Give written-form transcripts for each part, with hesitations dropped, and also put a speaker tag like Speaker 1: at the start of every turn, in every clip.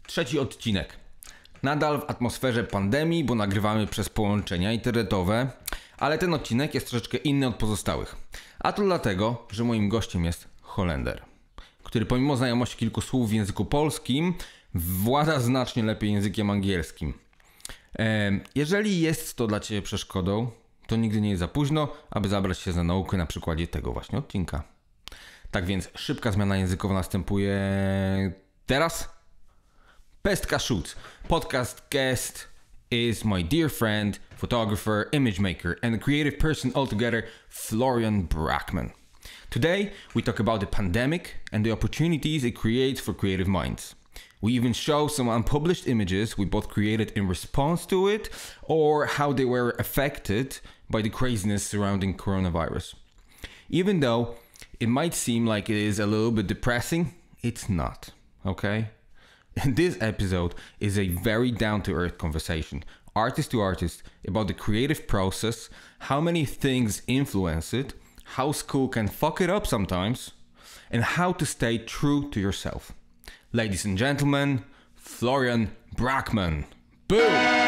Speaker 1: Trzeci odcinek. Nadal w atmosferze pandemii, bo nagrywamy przez połączenia internetowe, ale ten odcinek jest troszeczkę inny od pozostałych. A to dlatego, że moim gościem jest Holender, który pomimo znajomości kilku słów w języku polskim, włada znacznie lepiej językiem angielskim. Jeżeli jest to dla Ciebie przeszkodą, to nigdy nie jest za późno, aby zabrać się za naukę na przykładzie tego właśnie odcinka. Tak więc szybka zmiana językowa następuje teraz. Pestka Shoots. Podcast guest is my dear friend, photographer, image maker and creative person altogether, Florian Braakman. Today we talk about the pandemic and the opportunities it creates for creative minds. We even show some unpublished images we both created in response to it, or how they were affected by the craziness surrounding coronavirus. Even though it might seem like it is a little bit depressing, it's not, okay? This episode is a very down-to-earth conversation, artist to artist, about the creative process, how many things influence it, how school can fuck it up sometimes, and how to stay true to yourself. Ladies and gentlemen, Florian Braakman. Boom!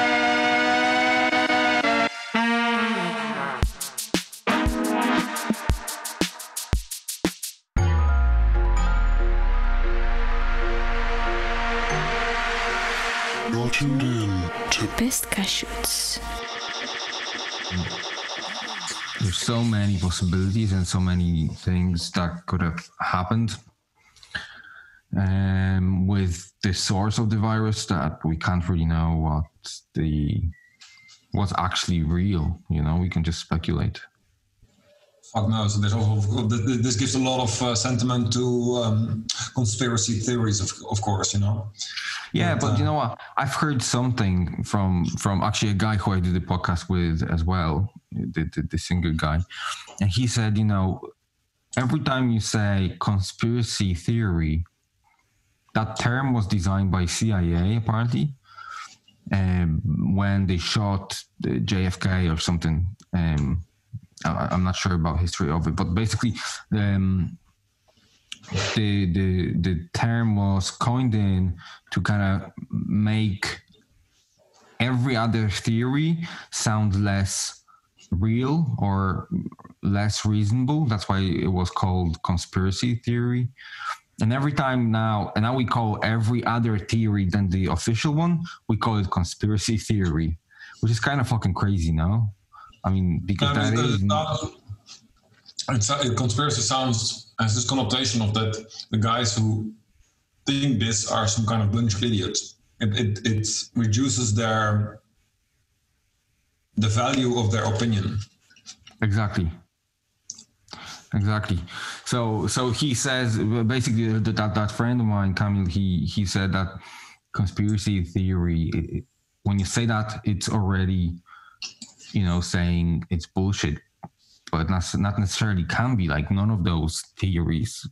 Speaker 2: Pestka Shoots.
Speaker 1: There's so many possibilities and so many things that could have happened with the source of the virus that we can't really know what's actually real. You know, we can just speculate.
Speaker 3: Fuck no. So this gives a lot of sentiment to conspiracy theories, of course, you know.
Speaker 1: Yeah, but you know what? I've heard something from actually a guy who I did the podcast with as well, the singer guy, and he said, you know, every time you say conspiracy theory, that term was designed by CIA apparently, when they shot the JFK or something. I'm not sure about history of it, but basically, the term was coined in to kind of make every other theory sound less real or less reasonable. That's why it was called conspiracy theory. And every time now we call every other theory than the official one, we call it conspiracy theory, which is kind of fucking crazy, no? I mean, because
Speaker 3: conspiracy has this connotation of that the guys who think this are some kind of bunch of idiots. It reduces the value of their opinion.
Speaker 1: Exactly. So he says basically that friend of mine, Kamil, he said that conspiracy theory, when you say that, it's already, you know, saying it's bullshit. But not necessarily can be. Like, none of those theories,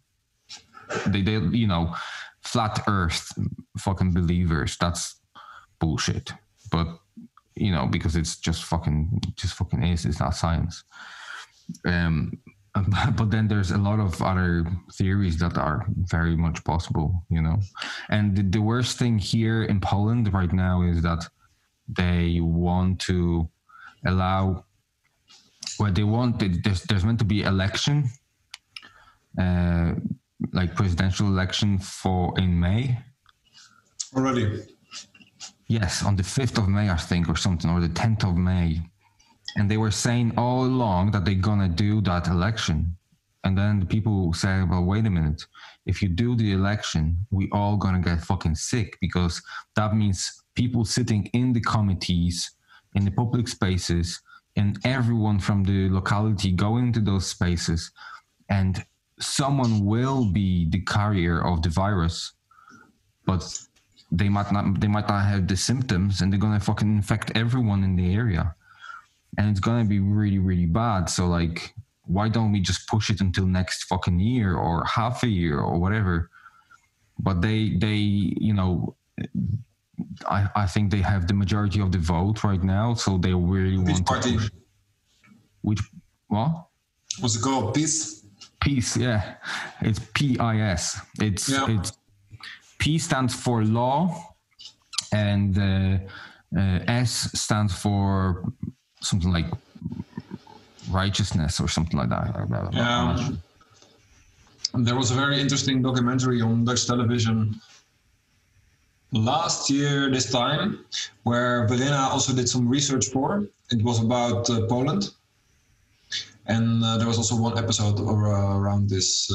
Speaker 1: they you know, flat earth fucking believers, that's bullshit. But, you know, because it's just fucking is, it's not science. But then there's a lot of other theories that are very much possible, you know. And the worst thing here in Poland right now is that they want to allow, well, there's meant to be election, like presidential election in May.
Speaker 3: Already?
Speaker 1: Yes, on the 5th of May, I think, or something, or the 10th of May. And they were saying all along that they're gonna do that election. And then the people say, well, wait a minute. If you do the election, we all gonna get fucking sick, because that means people sitting in the committees, in the public spaces, and everyone from the locality going into those spaces, and someone will be the carrier of the virus, but they might not have the symptoms, and they're gonna fucking infect everyone in the area, and it's gonna be really, really bad. So, like, why don't we just push it until next fucking year or half a year or whatever? But they you know, I think they have the majority of the vote right now, so they really want to push. Which, what?
Speaker 3: What's it called? Peace?
Speaker 1: Peace, yeah. It's PIS. It's P stands for law, and S stands for something like righteousness or something like that.
Speaker 3: There was a very interesting documentary on Dutch television last year this time, where Verena also did some research for. It was about Poland, and there was also one episode around this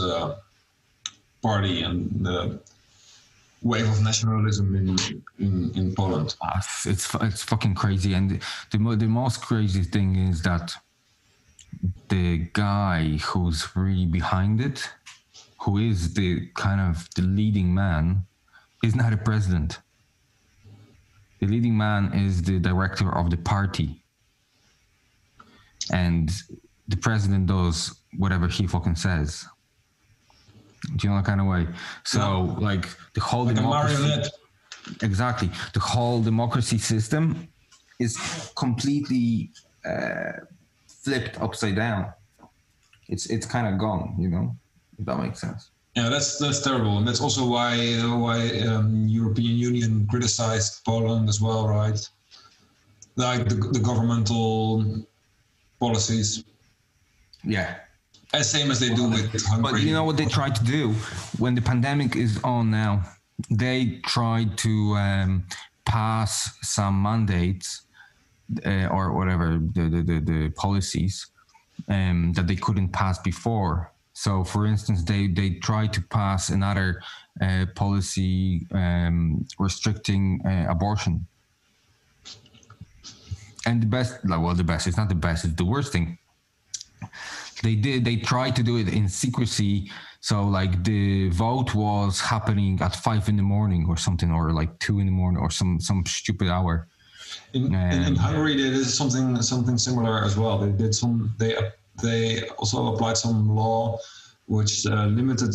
Speaker 3: party and the wave of nationalism in Poland.
Speaker 1: It's fucking crazy, and the most crazy thing is that the guy who's really behind it, who is the kind of the leading man, is not a president. The leading man is the director of the party. And the president does whatever he fucking says. Do you know that kind of way? So, like, the whole democracy... marionette. Exactly. The whole democracy system is completely flipped upside down. It's kind of gone, you know? If that makes sense.
Speaker 3: Yeah, that's terrible, and that's also why European Union criticized Poland as well, right? Like the governmental policies.
Speaker 1: Yeah.
Speaker 3: As same as they do with Hungary.
Speaker 1: But you know what they try to do when the pandemic is on now? They tried to pass some mandates or whatever the policies that they couldn't pass before. So, for instance, they tried to pass another policy restricting abortion. And the best, it's not the best, it's the worst thing. They tried to do it in secrecy. So, like, the vote was happening at 5 a.m. or something, or like 2 a.m. or some stupid hour.
Speaker 3: In Hungary, they did something similar as well. They also applied some law which limited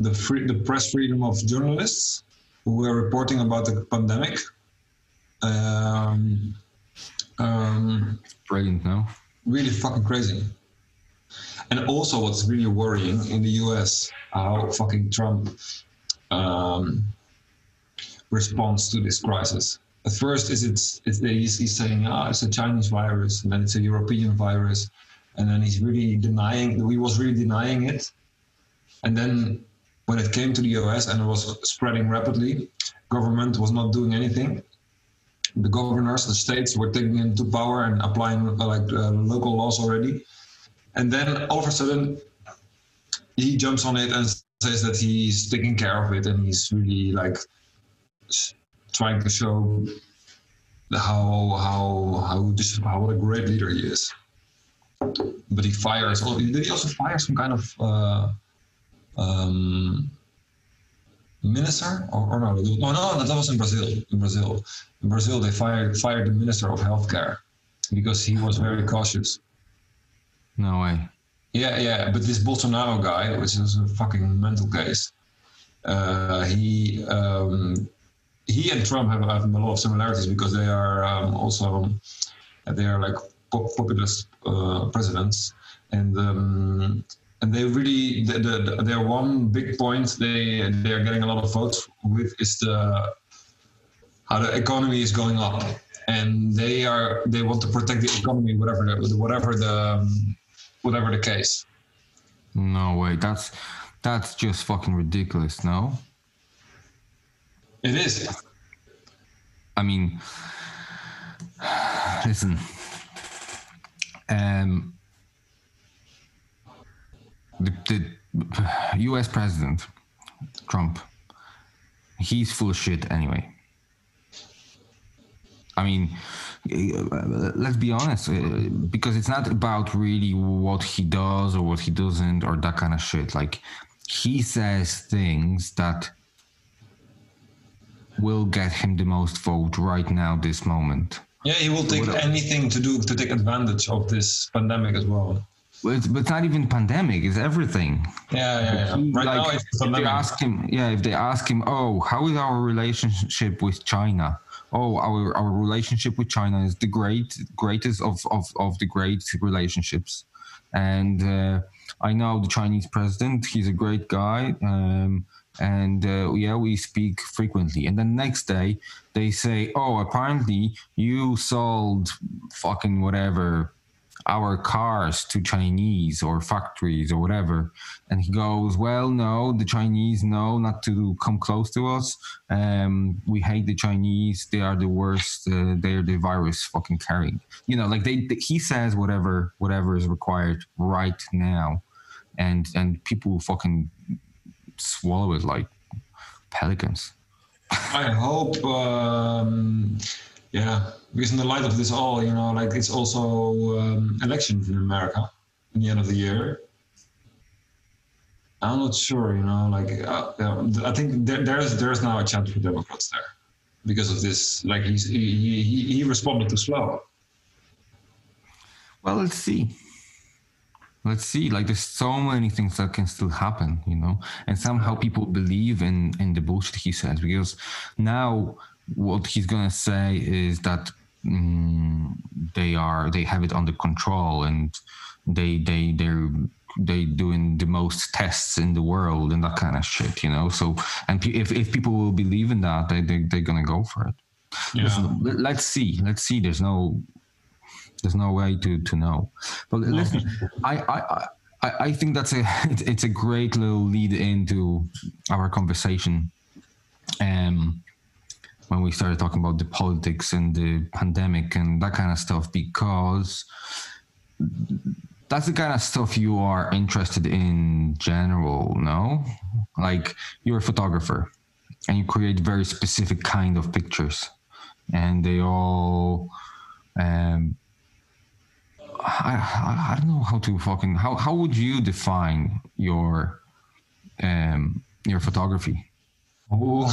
Speaker 3: the press freedom of journalists who were reporting about the pandemic.
Speaker 1: Brilliant, no?
Speaker 3: Really fucking crazy. And also, what's really worrying in the US, how fucking Trump responds to this crisis. At first, he's saying, it's a Chinese virus, and then it's a European virus. And then he was really denying it. And then when it came to the US and it was spreading rapidly, government was not doing anything. The governors, the states were taking into power and applying local laws already. And then all of a sudden, he jumps on it and says that he's taking care of it, and he's really like trying to show what a great leader he is. But he fires. Did he also fire some kind of minister? Or no? No, that was in Brazil. In Brazil, they fired the minister of healthcare because he was very cautious.
Speaker 1: No way.
Speaker 3: Yeah. But this Bolsonaro guy, which is a fucking mental case, he and Trump have a lot of similarities because they are like populist presidents, and they really their one big point they are getting a lot of votes with is how the economy is going up, and they want to protect the economy whatever the case.
Speaker 1: No way, that's just fucking ridiculous. No,
Speaker 3: it is.
Speaker 1: I mean, listen. The US president, Trump, he's full of shit anyway. I mean, let's be honest, because it's not about really what he does or what he doesn't or that kind of shit. Like, he says things that will get him the most vote right now, this moment.
Speaker 3: Yeah, he will take anything to take advantage of this pandemic as well.
Speaker 1: But it's not even pandemic; it's everything.
Speaker 3: Yeah. Right now, it's the pandemic.
Speaker 1: If they ask him, oh, how is our relationship with China? Oh, our relationship with China is the greatest of the great relationships. And I know the Chinese president; he's a great guy. and we speak frequently. And then next day they say, oh, apparently you sold fucking whatever our cars to Chinese or factories or whatever. And he goes, well, no, the Chinese know not to come close to us. We hate the Chinese. They are the worst. They're the virus fucking carrying. You know, like he says whatever is required right now. And people fucking swallow it like pelicans.
Speaker 3: I hope, because in the light of this all, you know, like it's also elections in America in the end of the year. I'm not sure, you know, like I think there's now a chance for Democrats there because of this. Like he responded too slow.
Speaker 1: Well, let's see. Like there's so many things that can still happen, you know, and somehow people believe in the bullshit he says, because now what he's gonna say is that they have it under control and they're doing the most tests in the world and that kind of shit, you know. So and if people will believe in that, they're gonna go for it. Yeah. Listen, let's see. There's no way to know. But listen, I think it's a great little lead into our conversation. When we started talking about the politics and the pandemic and that kind of stuff, because that's the kind of stuff you are interested in general, no? Like you're a photographer and you create very specific kind of pictures, and they all I don't know how to fucking how would you define your photography?
Speaker 3: Oh,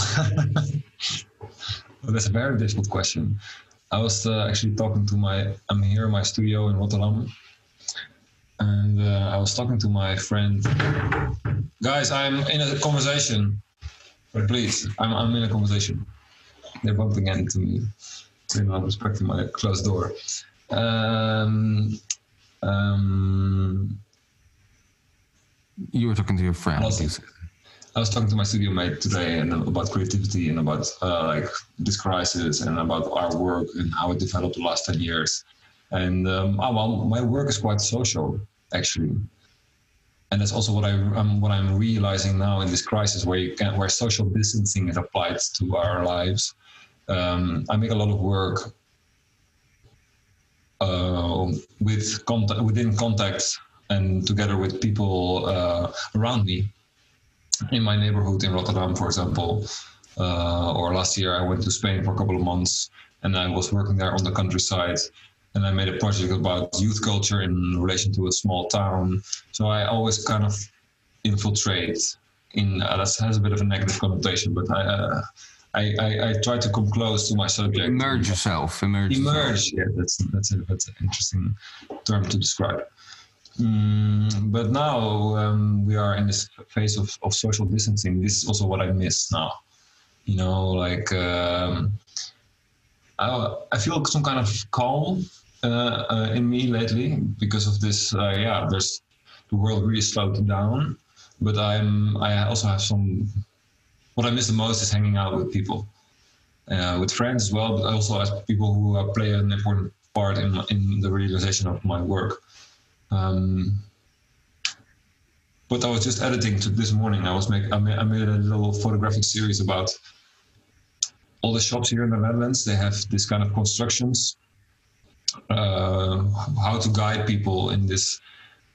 Speaker 3: well, that's a very difficult question. I was actually talking to I'm here in my studio in Rotterdam, and I was talking to my friend. Guys, I'm in a conversation. But please, I'm in a conversation. They're bumping into me. They're not respecting my closed door.
Speaker 1: You were talking to your friend.
Speaker 3: I was talking to my studio mate today and about creativity and about like this crisis and about our work and how it developed the last 10 years. And my work is quite social, actually. And that's also what I'm realizing now in this crisis, where social distancing is applied to our lives. I make a lot of work within context and together with people around me. In my neighborhood in Rotterdam, for example, or last year I went to Spain for a couple of months and I was working there on the countryside, and I made a project about youth culture in relation to a small town. So I always kind of infiltrate in, that has a bit of a negative connotation, but I try to come close to my subject.
Speaker 1: Immerse yourself.
Speaker 3: Yeah, that's an interesting term to describe. But now we are in this phase of social distancing. This is also what I miss now. You know, like I feel some kind of calm in me lately because of this. There's the world really slowed down. But I also have some. What I miss the most is hanging out with people, with friends as well, but also as people who play an important part in the realization of my work. But I was just editing to this morning. I made a little photographic series about all the shops here in the Netherlands. They have this kind of constructions, how to guide people in this.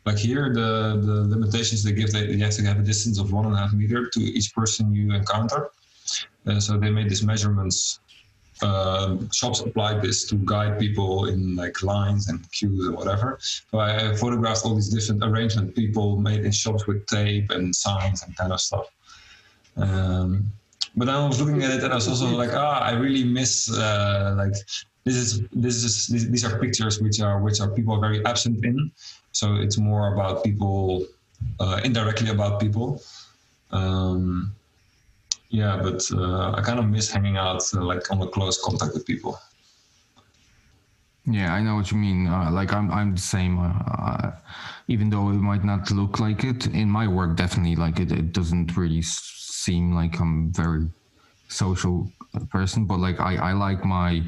Speaker 3: Like here, the limitations they give, you have to have a distance of 1.5 meters to each person you encounter. So they made these measurements. Shops applied this to guide people in like lines and queues and whatever. So I photographed all these different arrangements people made in shops with tape and signs and kind of stuff. But I was looking at it and I was also like, I really miss like these are pictures which are people are very absent in. So it's more about people, indirectly about people. But I kind of miss hanging out like on a close contact with people.
Speaker 1: Yeah, I know what you mean. Like I'm the same. Even though it might not look like it in my work, definitely like it doesn't really seem like I'm very social person, but like I like my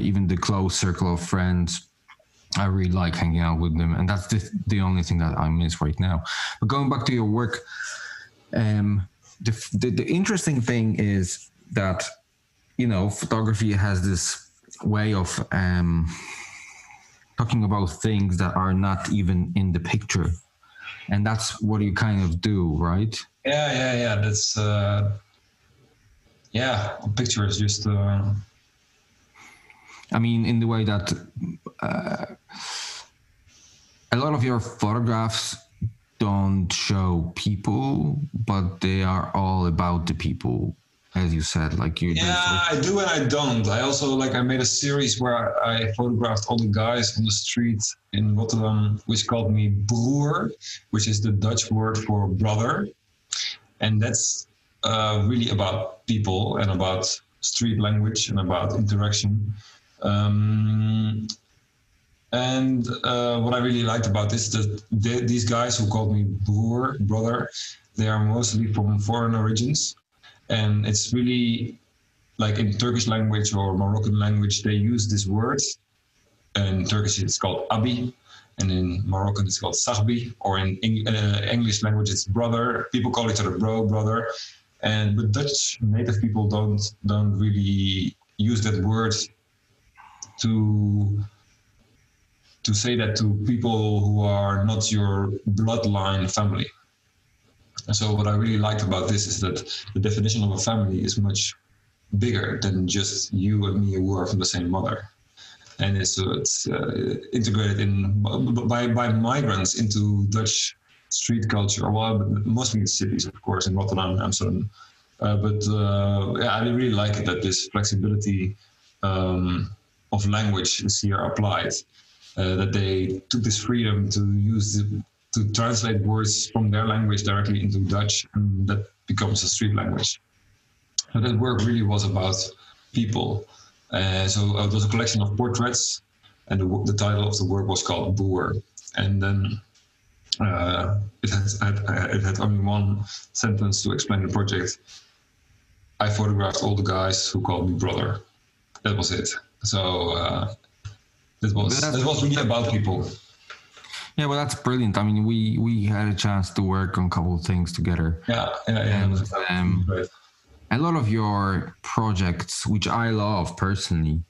Speaker 1: even the close circle of friends. I really like hanging out with them, and that's the only thing that I miss right now. But going back to your work, the interesting thing is that, you know, photography has this way of talking about things that are not even in the picture, and that's what you kind of do, right?
Speaker 3: Yeah. That's a picture is just.
Speaker 1: I mean, in the way that a lot of your photographs don't show people, but they are all about the people, as you said. Like you.
Speaker 3: Yeah, I do and I don't. I also I made a series where I photographed all the guys on the street in Rotterdam, which called me broer, which is the Dutch word for brother, and that's really about people and about street language and about interaction. And what I really liked about this is that these guys who called me brother, they are mostly from foreign origins. And it's really like in Turkish language or Moroccan language, they use this word. In Turkish, it's called abi. And in Moroccan, it's called sahbi. Or in English language, it's brother. People call each other brother. But Dutch native people don't really use that word to say that to people who are not your bloodline family. And so what I really liked about this is that the definition of a family is much bigger than just you and me who are from the same mother. And it's integrated by migrants into Dutch street culture, well, mostly in cities, of course, in Rotterdam and Amsterdam. I really like it that this flexibility of language is here applied, that they took this freedom to translate words from their language directly into Dutch, and that becomes a street language. So that work really was about people. So it was a collection of portraits, and the title of the work was called Boer. And then it had only one sentence to explain the project. I photographed all the guys who called me brother. That was it. So that was really about people.
Speaker 1: Yeah, well, that's brilliant. I mean, we had a chance to work on a couple of things together.
Speaker 3: Yeah.
Speaker 1: And, a lot of your projects, which I love personally,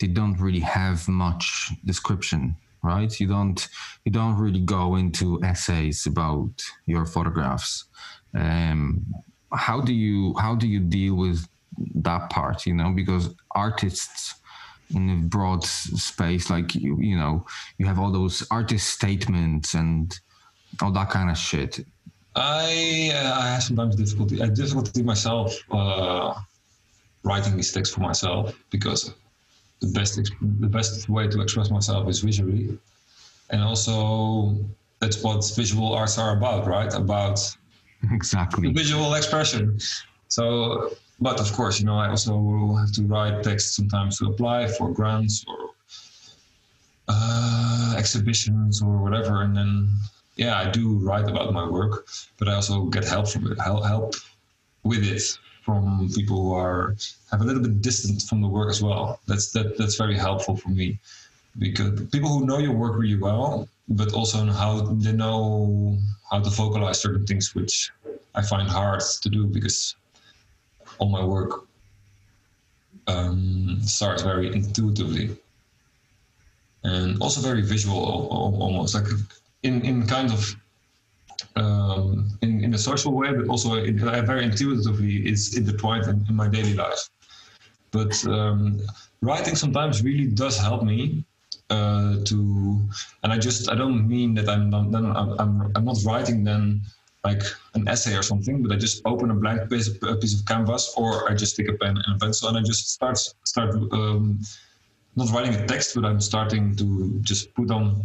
Speaker 1: they don't really have much description, right? You don't really go into essays about your photographs. How do you deal with that part? You know, because artists in a broad space, like you know, you have all those artist statements and all that kind of shit.
Speaker 3: I have sometimes difficulty myself writing these texts for myself, because the best way to express myself is visually, and also that's what visual arts are about, right? About
Speaker 1: exactly
Speaker 3: the visual expression. So, but of course, you know, I also have to write text sometimes to apply for grants or exhibitions or whatever, and then. Yeah, I do write about my work, but I also get help from it, help with it from people who have a little bit distant from the work as well. That's very helpful for me, because people who know your work really well, but also they know how to vocalize certain things, which I find hard to do because all my work starts very intuitively and also very visual, almost like. In kind of in a social way, but also very intuitively, it's intertwined in my daily life. But writing sometimes really does help me and I don't mean that I'm not writing then like an essay or something, but I just open a blank piece of canvas, or I just take a pen and a pencil and I just start. Not writing a text, but I'm starting to just put on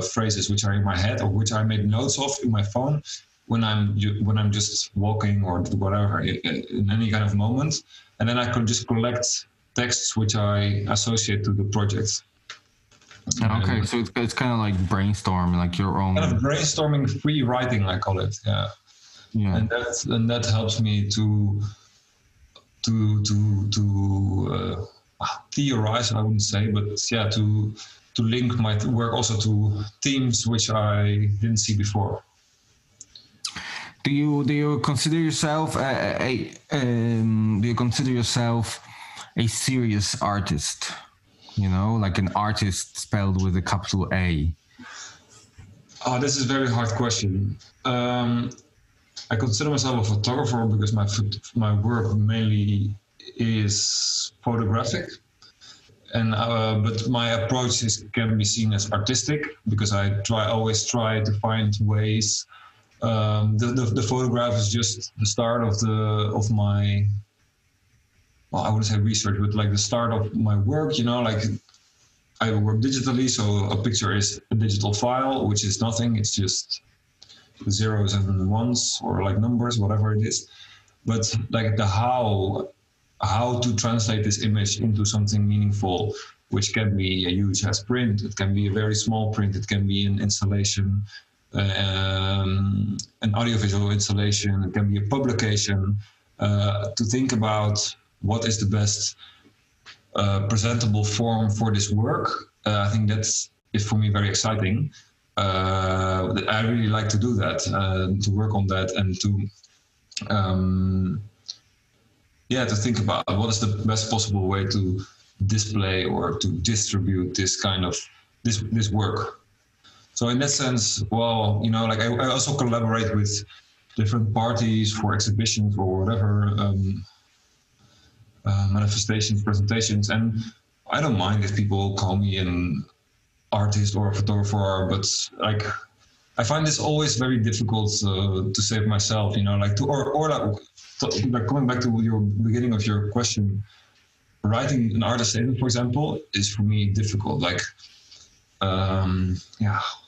Speaker 3: phrases which are in my head or which I make notes of in my phone when I'm just walking or whatever in any kind of moment, and then I can just collect texts which I associate to the project.
Speaker 1: Okay, so it's kind of like brainstorming, like your own
Speaker 3: kind of brainstorming, free writing, I call it. Yeah.
Speaker 1: Yeah.
Speaker 3: and that helps me to theorize. I wouldn't say, but yeah, to link my work also to themes which I didn't see before.
Speaker 1: Do you consider yourself a serious artist? You know, like an artist spelled with a capital A.
Speaker 3: Oh, this is a very hard question. I consider myself a photographer because my work mainly is photographic, and but my approach can be seen as artistic because I always try to find ways. The photograph is just the start of my, well, I wouldn't say research, but like the start of my work. You know, like I work digitally, so a picture is a digital file, which is nothing. It's just zeros and ones or like numbers, whatever it is. But like the how to translate this image into something meaningful, which can be a huge ass print, it can be a very small print, it can be an installation, an audiovisual installation, it can be a publication, to think about what is the best presentable form for this work. I think that's for me very exciting. I really like to do that, to work on that, and to think about what is the best possible way to display or to distribute this kind of this work. So in that sense, well, you know, like I also collaborate with different parties for exhibitions or whatever, manifestations, presentations, and I don't mind if people call me an artist or a photographer, but like I find this always very difficult to save myself, you know, like like coming back to your beginning of your question, writing an artist statement, for example, is for me difficult. Like,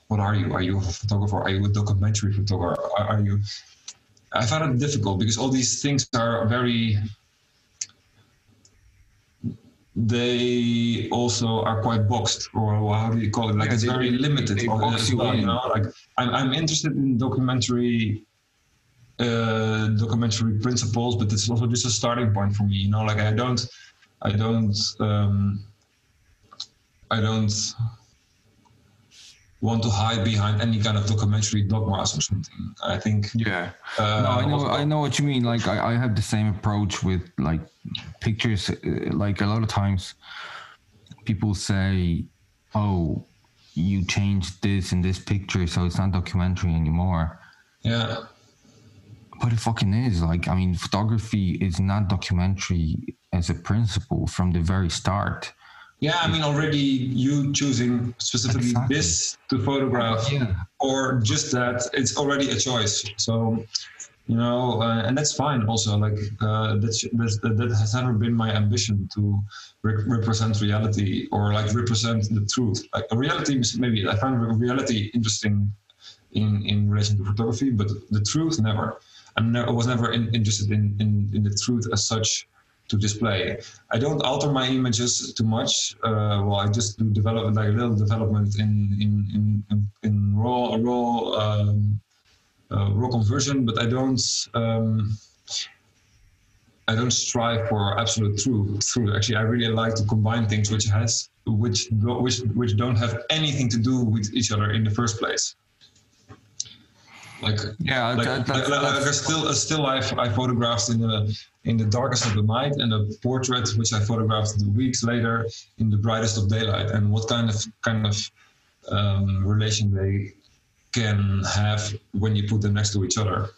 Speaker 3: what are you? Are you a photographer? Are you a documentary photographer? Are you? I find it difficult because all these things are very. They also are quite boxed, or how do you call it? Like it's very limited.
Speaker 1: They box you in.
Speaker 3: You know, like I'm interested in documentary principles, but it's also just a starting point for me. You know, like I don't want to hide behind any kind of documentary dogmas or something. I think.
Speaker 1: Yeah. I know what you mean. Like I have the same approach with like pictures. Like a lot of times, people say, "Oh, you changed this in this picture, so it's not documentary anymore."
Speaker 3: Yeah.
Speaker 1: But it fucking is. Like, I mean, photography is not documentary as a principle from the very start.
Speaker 3: Yeah, I mean, already you choosing specifically this to photograph, or just that, it's already a choice. So, you know, and that's fine. Also, like that has never been my ambition to represent reality or like represent the truth. Like a reality, maybe I find reality interesting in relation to photography, but the truth never. I was never interested in the truth as such to display. I don't alter my images too much. Well, I just do develop like a little development in raw conversion, but I don't strive for absolute truth. Actually, I really like to combine things which don't have anything to do with each other in the first place. Like a still life I photographed in the darkest of the night, and a portrait which I photographed weeks later in the brightest of daylight, and what kind of relation they can have when you put them next to each other.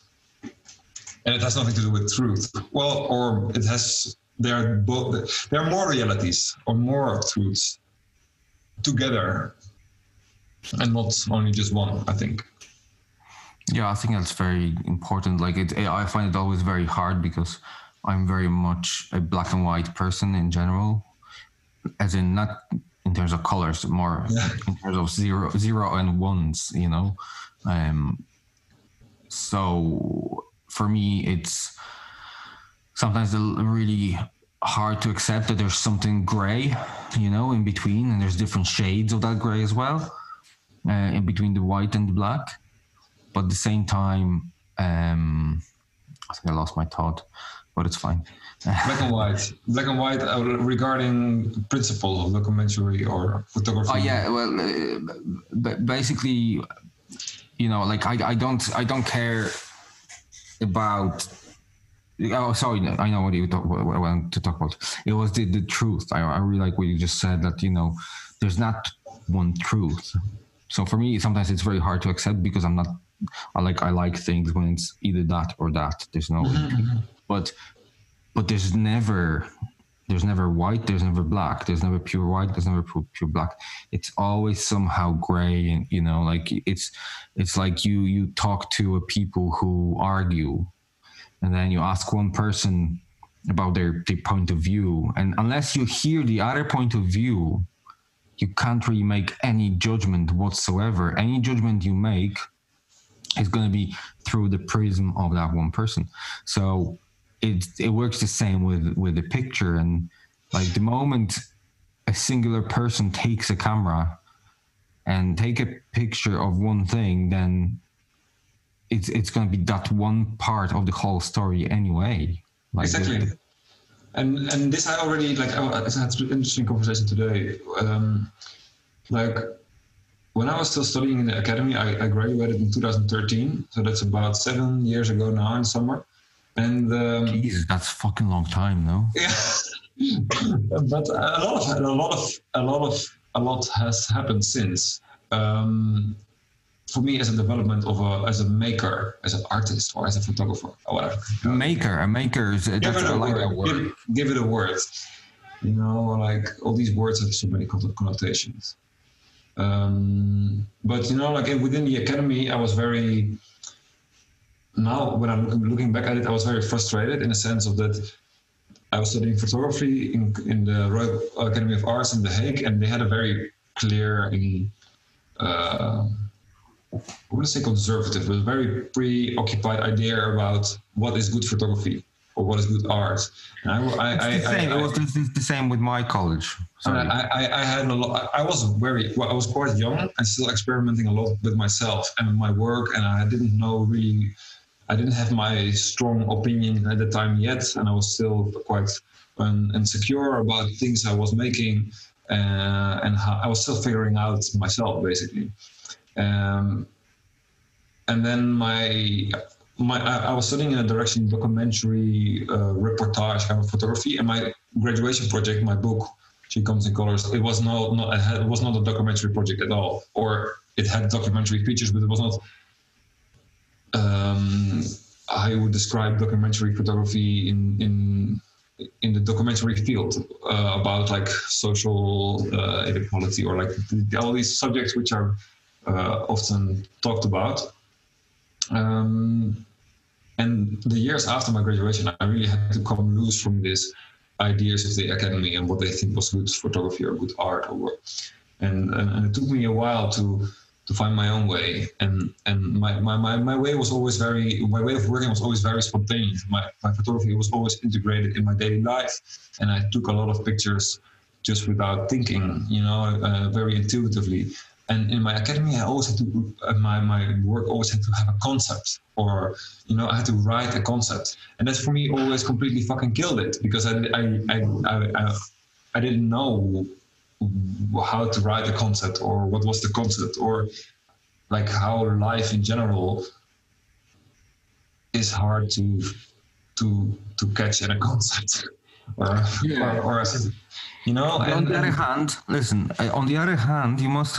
Speaker 3: And it has nothing to do with truth. Well, or it has. There are more realities or more truths together, and not only just one, I think.
Speaker 1: Yeah, I think that's very important. Like I find it always very hard because I'm very much a black and white person in general, as in not in terms of colors, more in terms of zero and ones, you know. So for me, it's sometimes really hard to accept that there's something gray, you know, in between, and there's different shades of that gray as well, in between the white and the black. But at the same time, I think I lost my thought, but it's fine.
Speaker 3: Black and white regarding principles of documentary or photography.
Speaker 1: Oh yeah, well, basically, you know, like I don't care about. Oh, sorry, I know what I want to talk about. It was the truth. I really like what you just said, that, you know, there's not one truth. So for me, sometimes it's very hard to accept, because I like things when it's either that or that. There's no, but there's never white, there's never black, there's never pure white, there's never pure black. It's always somehow gray, and, you know, like it's like you talk to a people who argue, and then you ask one person about their point of view, and unless you hear the other point of view, you can't really make any judgment whatsoever. Any judgment you make is going to be through the prism of that one person. So it works the same with the picture. And like the moment a singular person takes a camera and take a picture of one thing, then it's going to be that one part of the whole story anyway. Like
Speaker 3: exactly. And this I already, like, I had an interesting conversation today. Like, when I was still studying in the academy, I graduated in 2013. So that's about 7 years ago now in summer. And
Speaker 1: Jesus, that's a fucking long time, no?
Speaker 3: Yeah. But a lot has happened since. For me, as a development as a maker, as an artist, or as a photographer, or whatever.
Speaker 1: A maker is that word.
Speaker 3: Give it a word. You know, like all these words have so many connotations. But you know, like within the academy, I was very. Now, when I'm looking back at it, I was very frustrated in the sense of that. I was studying photography in the Royal Academy of Arts in The Hague, and they had a very clear I wouldn't say conservative, but a very preoccupied idea about what is good photography or what is good art. And
Speaker 1: it was the same with my college. Sorry.
Speaker 3: I had a lot. I was quite young and still experimenting a lot with myself and my work, and I didn't have my strong opinion at the time yet, and I was still quite insecure about things I was making, and how I was still figuring out myself, basically. And then I was studying in a direction documentary, reportage kind of photography, and my graduation project, my book, She Comes in Colors, it was not a documentary project at all, or it had documentary features, but it was not. I would describe documentary photography in the documentary field about like social inequality, or like all these subjects which are often talked about. And the years after my graduation, I really had to come loose from these ideas of the academy and what they think was good photography or good art, and it took me a while to find my own way. And my way was always my way of working was always very spontaneous. My photography was always integrated in my daily life, and I took a lot of pictures just without thinking, you know, very intuitively. And in my academy, I always had to, my work always had to have a concept, or, you know, I had to write a concept. And that's for me always completely fucking killed it, because I didn't know how to write a concept, or what was the concept, or like how life in general is hard to catch in a concept. Or you know.
Speaker 1: On the other hand, listen. On the other hand, it must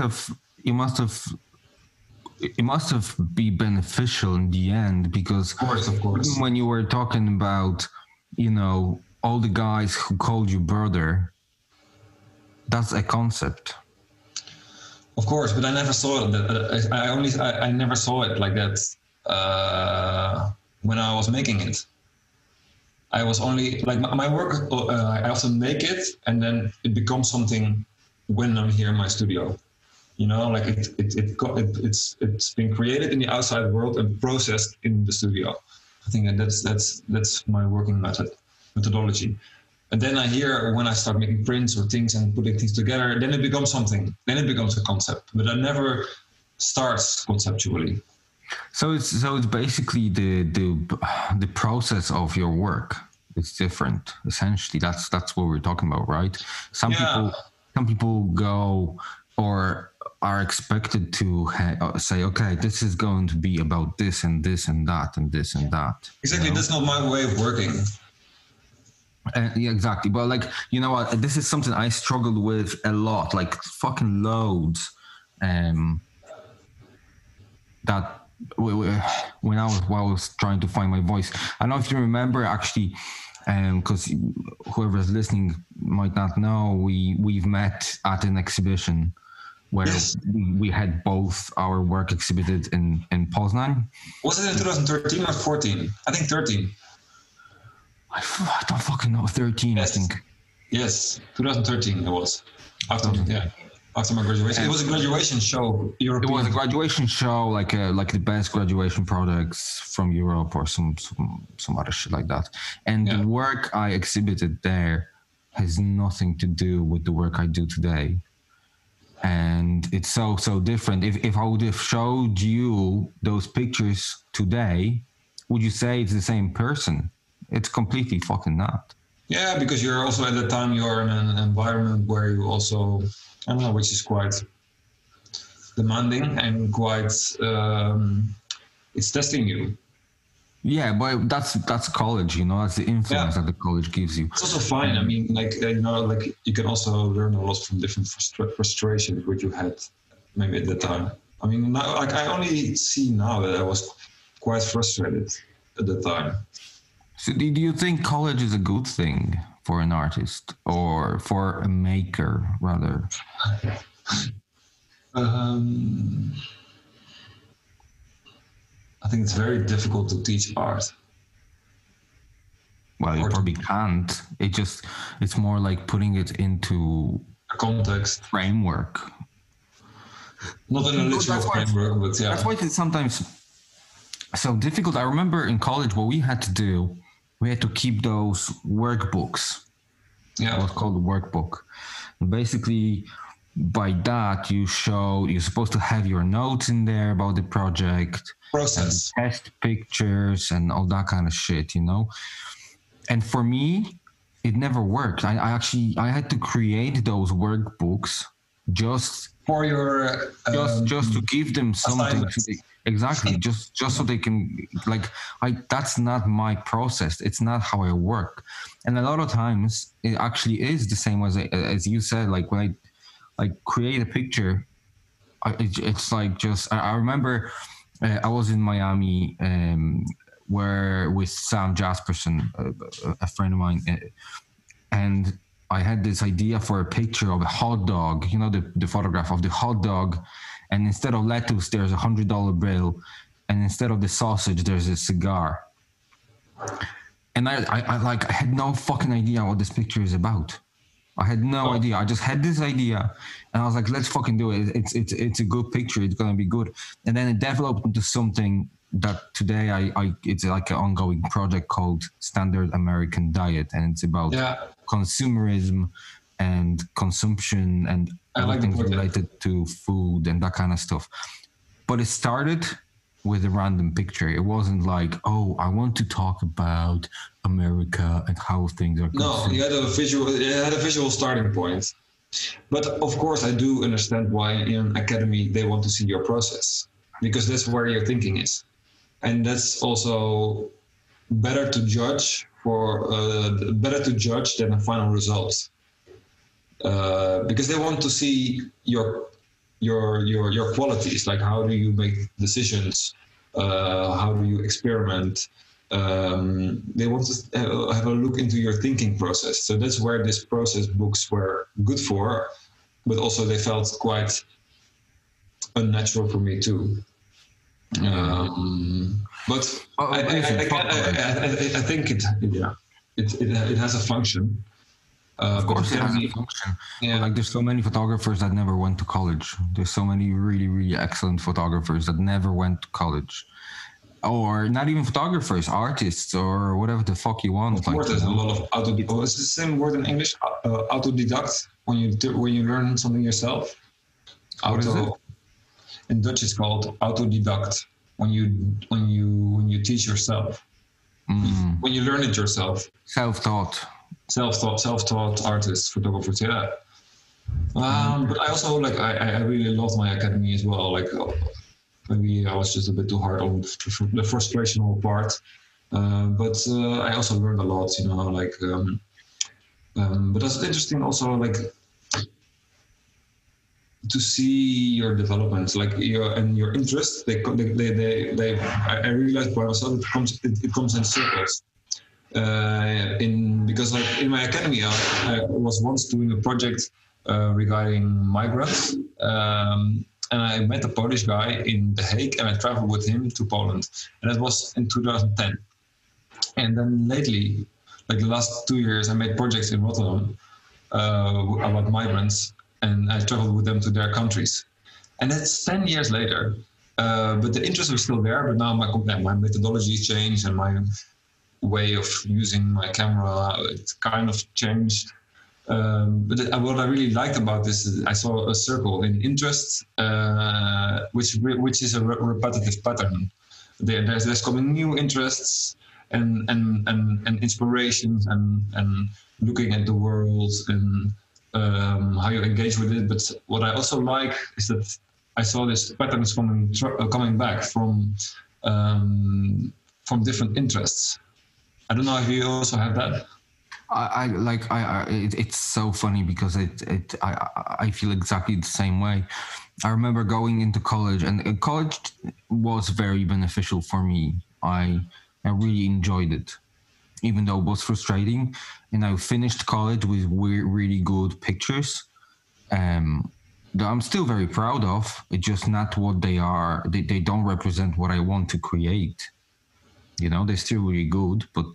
Speaker 1: have been beneficial in the end, because
Speaker 3: of course.
Speaker 1: Even when you were talking about, you know, all the guys who called you brother, that's a concept.
Speaker 3: Of course, but I never saw it. I never saw it like that when I was making it. I was only like my work. I often make it, and then it becomes something when I'm here in my studio. You know, like it's been created in the outside world and processed in the studio. I think that's my working methodology. And then when I start making prints or things and putting things together, then it becomes something. Then it becomes a concept. But it never starts conceptually.
Speaker 1: So it's basically the process of your work. It's different. Essentially, that's what we're talking about, right? Some people go or are expected to say, okay, this is going to be about this and this and that and this and that.
Speaker 3: Exactly, that's not my way of working.
Speaker 1: Yeah, exactly. But like, you know what? This is something I struggled with a lot, like fucking loads. That when I was trying to find my voice. I don't know if you remember actually, because whoever's listening might not know, we've met at an exhibition where we had both our work exhibited in Poznan.
Speaker 3: Was it in 2013 or 14? I think 13.
Speaker 1: I don't fucking know. 13,
Speaker 3: yes.
Speaker 1: I think.
Speaker 3: Yes, 2013 it was. After my graduation. It was a graduation show. European.
Speaker 1: It was a graduation show, like the best graduation products from Europe or some other shit like that. And the work I exhibited there has nothing to do with the work I do today. And it's so different. If I would have showed you those pictures today, would you say it's the same person? It's completely fucking not.
Speaker 3: Yeah, because you're also at the time you're in an environment where you also, I don't know, which is quite demanding and quite it's testing you.
Speaker 1: Yeah, but that's college, you know, that's the influence that the college gives you.
Speaker 3: It's also fine. I mean, like, you know, like you can also learn a lot from different frustrations which you had maybe at the time. I mean, now, like I only see now that I was quite frustrated at the time.
Speaker 1: So do you think college is a good thing for an artist or for a maker rather?
Speaker 3: I think it's very difficult to teach art.
Speaker 1: Well, you probably can't. It's more like putting it into
Speaker 3: a context,
Speaker 1: framework.
Speaker 3: Not in a literal framework, but yeah.
Speaker 1: That's why it's sometimes so difficult. I remember in college what we had to do. We had to keep those workbooks. Yeah, what's called a workbook. And basically, by that you're supposed to have your notes in there about the project,
Speaker 3: process,
Speaker 1: and test pictures, and all that kind of shit, you know. And for me, it never worked. I had to create those workbooks just for your just to give them something exactly just so they can that's not my process. It's not how I work. And a lot of times it actually is the same as you said, like when I create a picture, it's like just I remember I was in Miami where with Sam Jasperson, a friend of mine, and I had this idea for a picture of a hot dog, you know, the photograph of the hot dog, and instead of lettuce there's $100 bill, and instead of the sausage there's a cigar. And I had no fucking idea what this picture is about. I had no idea. I just had this idea, and I was like, let's fucking do it. It's a good picture. It's gonna be good. And then it developed into something that today it's like an ongoing project called Standard American Diet, and it's about consumerism and consumption and everything related to food and that kind of stuff. But it started with a random picture. It wasn't like, oh, I want to talk about America and how things are consumed.
Speaker 3: No, it had a visual starting point. But of course, I do understand why in an academy they want to see your process, because that's where your thinking is. And that's also better to judge than a final result, because they want to see your qualities, like how do you make decisions, how do you experiment. They want to have a look into your thinking process. So that's where this process books were good for, but also they felt quite unnatural for me too. But I think it has a function.
Speaker 1: Of course it has a function. Yeah. Like there's so many photographers that never went to college. There's so many really, really excellent photographers that never went to college. Or not even photographers, artists, or whatever the fuck you want.
Speaker 3: Of course, there's a lot of autodidact. Is the same word in English? Autodidact. When you learn something yourself.
Speaker 1: What is it?
Speaker 3: In Dutch, it's called autodidact. when you teach yourself, when you learn it yourself.
Speaker 1: Self-taught
Speaker 3: artists, photographers. Yeah. But I also I really love my academy as well. Maybe I was just a bit too hard on the frustrational part. But I also learned a lot, but that's interesting also, to see your development, your interest. I realized by myself it comes in circles. Because in my academy, I was once doing a project regarding migrants, and I met a Polish guy in The Hague, and I traveled with him to Poland, and that was in 2010. And then lately, the last 2 years, I made projects in Rotterdam about migrants, and I traveled with them to their countries. And that's 10 years later, but the interest was still there. But now my methodology changed, and my way of using my camera, it kind of changed. But what I really liked about this is I saw a circle in interest, which is a repetitive pattern. There's coming new interests and inspirations and looking at the world and how you engage with it. But what I also like is that I saw this patterns coming back from different interests. I don't know if you also have that.
Speaker 1: It's so funny because I feel exactly the same way. I remember going into college, and college was very beneficial for me. I really enjoyed it, even though it was frustrating. And I finished college with really good pictures that I'm still very proud of. It's just not what they are. They don't represent what I want to create. They're still really good, but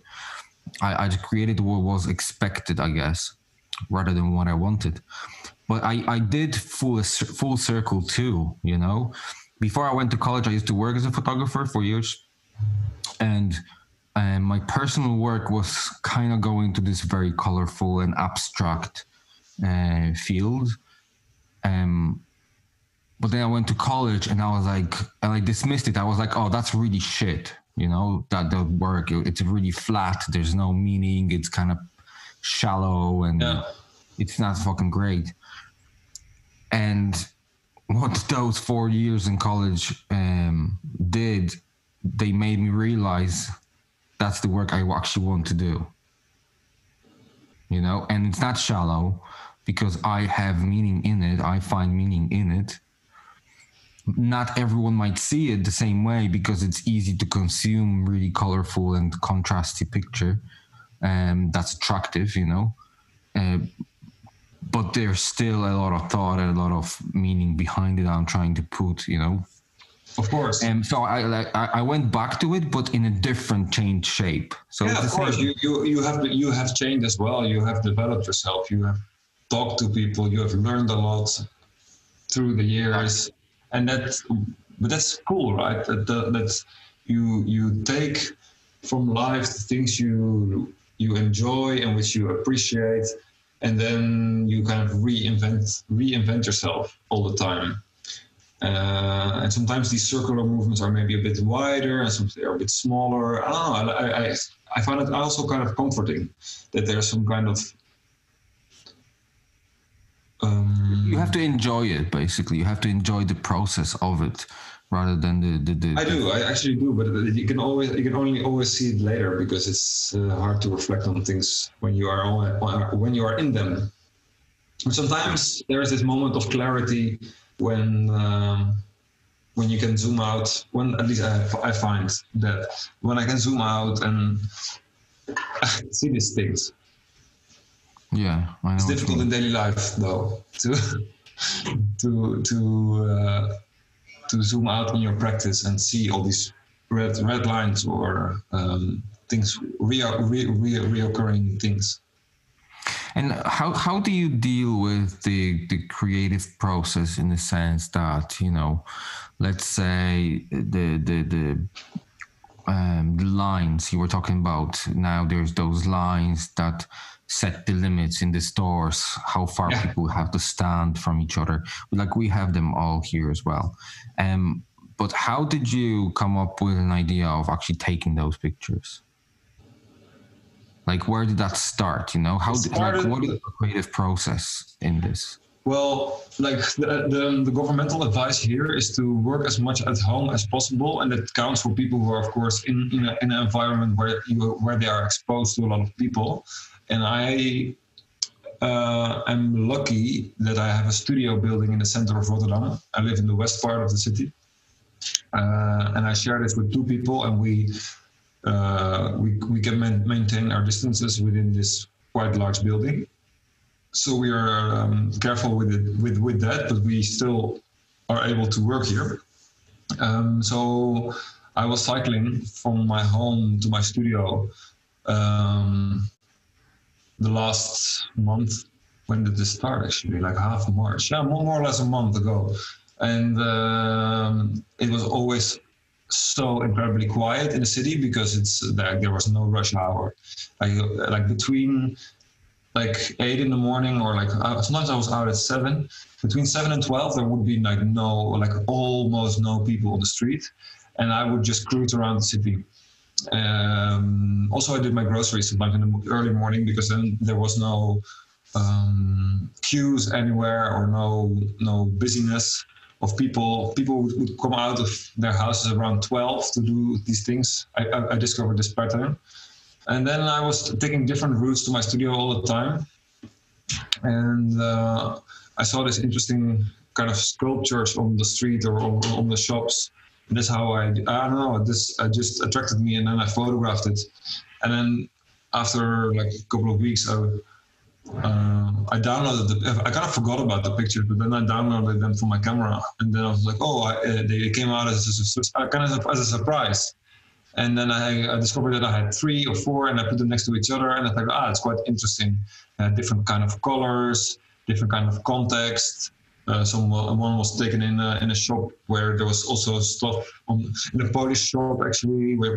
Speaker 1: I created what was expected, I guess, rather than what I wanted. But I did full circle too, Before I went to college, I used to work as a photographer for years. And my personal work was kind of going to this very colorful and abstract field. But then I went to college and I was I dismissed it. I was like, oh, that's really shit. That the work, it's really flat. There's no meaning. It's kind of shallow and it's not fucking great. And what those 4 years in college did, they made me realize that's the work I actually want to do. And it's not shallow because I have meaning in it. I find meaning in it. Not everyone might see it the same way because it's easy to consume really colorful and contrasty picture. That's attractive, but there's still a lot of thought and a lot of meaning behind it I'm trying to put,
Speaker 3: Of course.
Speaker 1: And so I went back to it, but in a different changed shape. So
Speaker 3: yeah, of course, you have changed as well. You have developed yourself. You have talked to people. You have learned a lot through the years, and that's cool, right? That you take from life the things you enjoy and which you appreciate, and then you kind of reinvent yourself all the time. And sometimes these circular movements are maybe a bit wider, and sometimes they're a bit smaller. I don't know. I find it also kind of comforting that there's some kind of.
Speaker 1: You have to enjoy it. Basically, you have to enjoy the process of it, rather than the.
Speaker 3: I actually do, but you can only always see it later because it's hard to reflect on things when you are in them. And sometimes there is this moment of clarity when you can zoom out. When at least I find that when I can zoom out and see these things.
Speaker 1: Yeah, I know.
Speaker 3: It's difficult in daily life though to zoom out in your practice and see all these red lines or things reoccurring things.
Speaker 1: And how do you deal with the creative process in the sense that, let's say the lines you were talking about, now there's those lines that set the limits in the stores, how far people have to stand from each other. Like we have them all here as well. But how did you come up with an idea of actually taking those pictures? Like, where did that start? You know, what is the creative process in this?
Speaker 3: Well, like the governmental advice here is to work as much at home as possible, and that counts for people who are, of course, in an environment where they are exposed to a lot of people. And I am lucky that I have a studio building in the center of Rotterdam. I live in the west part of the city, and I share this with two people, and we can maintain our distances within this quite large building. So we are careful with that, but we still are able to work here. So I was cycling from my home to my studio the last month. When did this start? Actually, like half of March. Yeah, more or less a month ago. And it was always so incredibly quiet in the city because there was no rush hour. Like between like 8 in the morning, or like sometimes I was out at 7. Between 7 and 12, there would be almost no people on the street, and I would just cruise around the city. Also, I did my groceries sometimes in the early morning because then there was no queues anywhere or no busyness of people. People would come out of their houses around 12 to do these things. I discovered this pattern. And then I was taking different routes to my studio all the time. And I saw this interesting kind of sculptures on the street or on the shops. And that's how I don't know, this just attracted me, and then I photographed it. And then after like a couple of weeks, I downloaded I kind of forgot about the picture, but then I downloaded them from my camera. And then I was like, they came out as a surprise. And then I discovered that I had 3 or 4, and I put them next to each other, and I thought, it's quite interesting. Different kind of colors, different kind of context. One was taken in a shop where there was also stuff in a Polish shop actually, where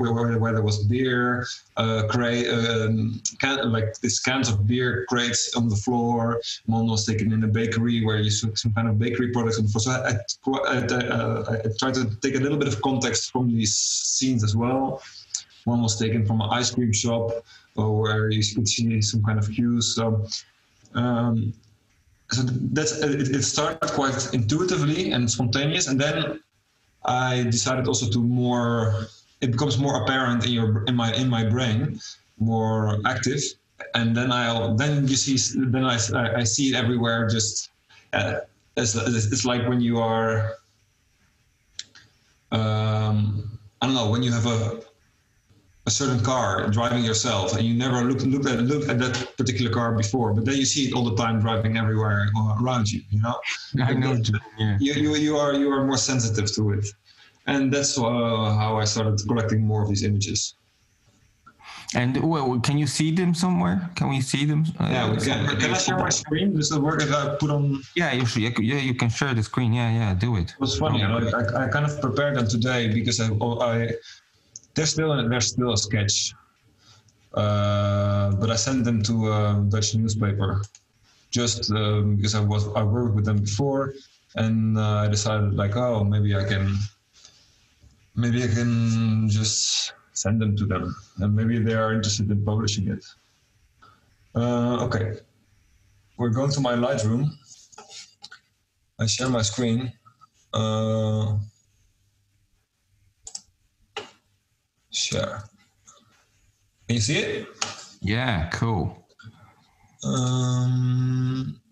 Speaker 3: there was beer, like these cans of beer crates on the floor. One was taken in a bakery where you saw some kind of bakery products on the floor. So I tried to take a little bit of context from these scenes as well. One was taken from an ice cream shop where you could see some kind of cues. So it started quite intuitively and spontaneous, and then I decided also it becomes more apparent in my brain, more active, and then I see it everywhere. Just it's like when you are I don't know, when you have a certain car driving yourself, and you never looked at that particular car before, but then you see it all the time driving everywhere around you. You know,
Speaker 1: I know. Yeah.
Speaker 3: You are more sensitive to it, and that's how I started collecting more of these images.
Speaker 1: And can you see them somewhere? Can we see them?
Speaker 3: Yeah, we can. Can I share my screen? Does it work if I put on?
Speaker 1: Yeah, you can share the screen. Yeah, do it.
Speaker 3: It was funny. I kind of prepared them today because They're still a sketch, but I sent them to a Dutch newspaper just because I worked with them before, and I decided maybe I can just send them to them, and maybe they are interested in publishing it. Okay, we're going to my Lightroom. I share my screen. Share. Can you see it?
Speaker 1: Yeah, cool.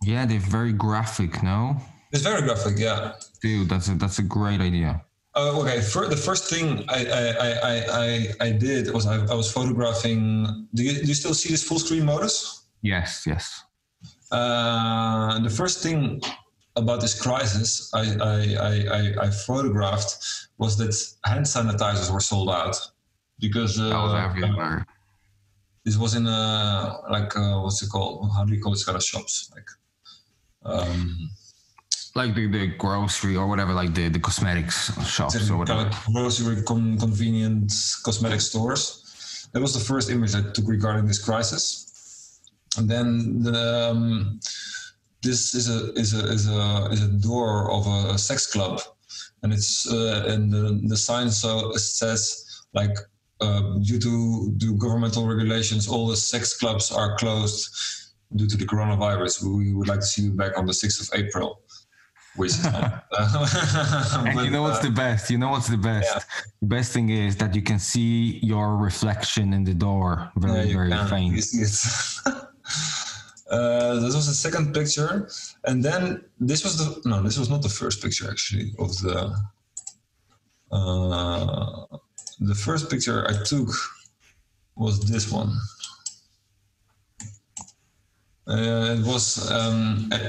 Speaker 1: Yeah, they're very graphic, no?
Speaker 3: It's very graphic, yeah.
Speaker 1: Dude, that's a great idea.
Speaker 3: Okay. The first thing I did was I was photographing. Do you still see this full screen modus?
Speaker 1: Yes.
Speaker 3: The first thing about this crisis I photographed was that hand sanitizers were sold out. Because
Speaker 1: that was everywhere.
Speaker 3: This was in what's it called? How do you call this kind of shops?
Speaker 1: Like the grocery or whatever, like the cosmetics shops or whatever.
Speaker 3: Grocery convenient cosmetic stores. That was the first image I took regarding this crisis. And then this is a door of a sex club and it's and the sign it says like due to governmental regulations, all the sex clubs are closed due to the coronavirus. We would like to see you back on the 6th of April. Which is
Speaker 1: and you know what's the best? You know what's the best?
Speaker 3: Yeah.
Speaker 1: The best thing is that you can see your reflection in the door. Very faint.
Speaker 3: This was the second picture, and then this was not the first picture actually of the first picture I took was this one. It was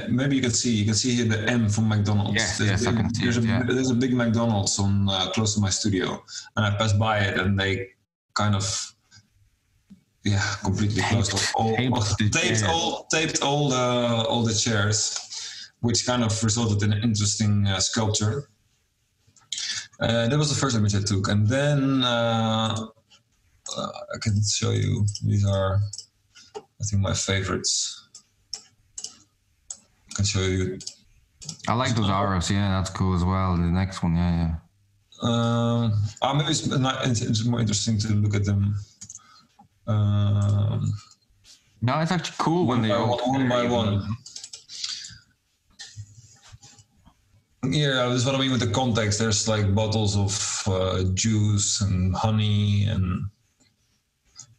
Speaker 3: maybe you can see here the M from McDonald's.
Speaker 1: Yes, I can see it.
Speaker 3: There's a big McDonald's on close to my studio, and I passed by it, and they kind of completely closed taped all the chairs, which kind of resulted in an interesting sculpture. That was the first image I took, and then I can show you. These are, I think, my favorites. I can show you.
Speaker 1: I like those arrows. Yeah, that's cool as well. The next one, yeah.
Speaker 3: Maybe it's more interesting to look at them.
Speaker 1: No, it's actually cool when they
Speaker 3: one by one. Yeah, that's what I mean with the context. There's like bottles of juice and honey,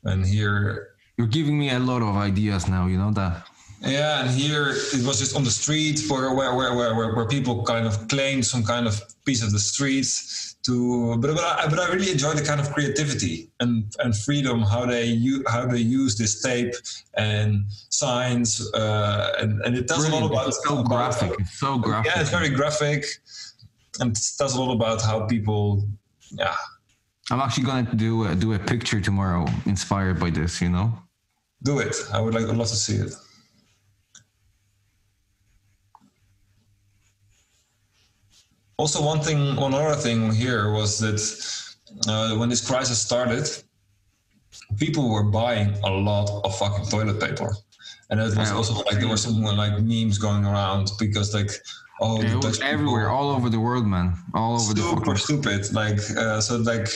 Speaker 3: and here.
Speaker 1: You're giving me a lot of ideas now. You know that.
Speaker 3: Yeah, and here it was just on the street where people kind of claimed some kind of piece of the street to, but I really enjoy the kind of creativity and freedom how they use this tape and signs and it tells a lot about.
Speaker 1: It's so graphic. It's so graphic.
Speaker 3: Yeah, it's very graphic, and it tells a lot about how people. Yeah.
Speaker 1: I'm actually gonna do a picture tomorrow inspired by this. You know.
Speaker 3: Do it. I'd love to see it. Also, one other thing here was that when this crisis started, people were buying a lot of fucking toilet paper, and it was also like there were some like memes going around because like
Speaker 1: it was everywhere, all over the world, man, all over the world.
Speaker 3: Super stupid. Like so, like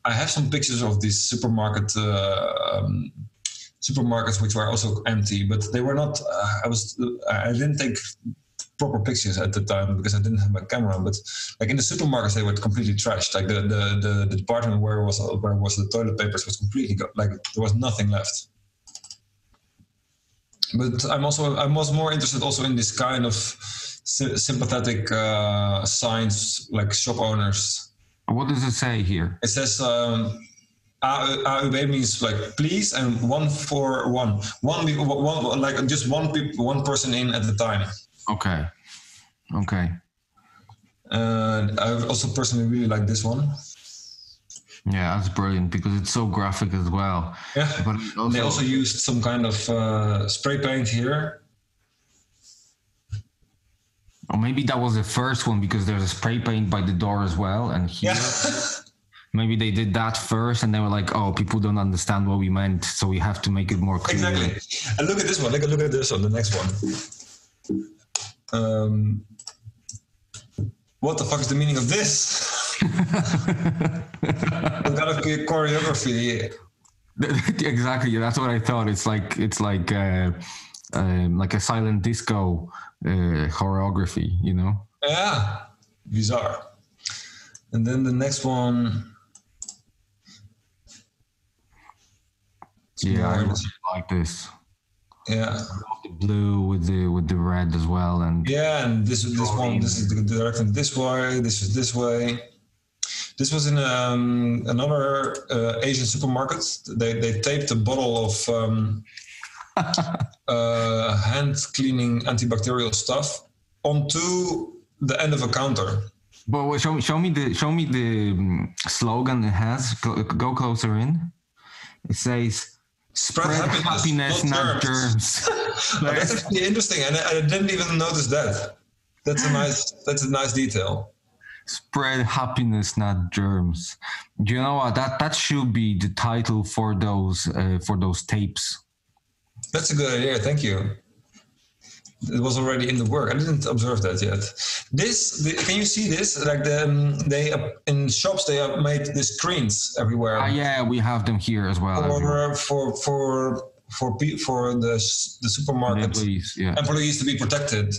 Speaker 3: I have some pictures of these supermarkets which were also empty, but they were not. I didn't take proper pictures at the time because I didn't have my camera. But like in the supermarkets, they were completely trashed. Like the department where was the toilet papers was completely like there was nothing left. But I was more interested also in this kind of sympathetic signs, like shop owners.
Speaker 1: What does it say here?
Speaker 3: It says AUB means like please, and one for one, like just one person in at a time.
Speaker 1: Okay.
Speaker 3: I also personally really like this one.
Speaker 1: Yeah, that's brilliant because it's so graphic as well.
Speaker 3: Yeah, but they also used some kind of spray paint here.
Speaker 1: Or maybe that was the first one because there's a spray paint by the door as well, and here. Yeah. Maybe they did that first, and they were like, "Oh, people don't understand what we meant, so we have to make it more clear."
Speaker 3: Exactly. And look at this one. Look at this one. The next one. What the fuck is the meaning of this? What kind of choreography?
Speaker 1: Exactly. That's what I thought. It's like a silent disco choreography. You know?
Speaker 3: Yeah. Bizarre. And then the next one.
Speaker 1: Yeah, I really like this.
Speaker 3: Yeah,
Speaker 1: the blue with the red as well, and
Speaker 3: this one. This is the direction this way. This is this way. This was in another Asian supermarket. They taped a bottle of hand cleaning antibacterial stuff onto the end of a counter.
Speaker 1: But show me the slogan it has. Go closer in. It says. Spread happiness, not germs.
Speaker 3: That's actually interesting, and I didn't even notice that. That's a nice detail.
Speaker 1: Spread happiness, not germs. Do you know what? That should be the title for those tapes.
Speaker 3: That's a good idea. Thank you. it was already in the work. I didn't observe that yet. Can you see this? Like they in shops they have made the screens everywhere.
Speaker 1: Yeah, we have them here as well.
Speaker 3: For the supermarket employees to be protected.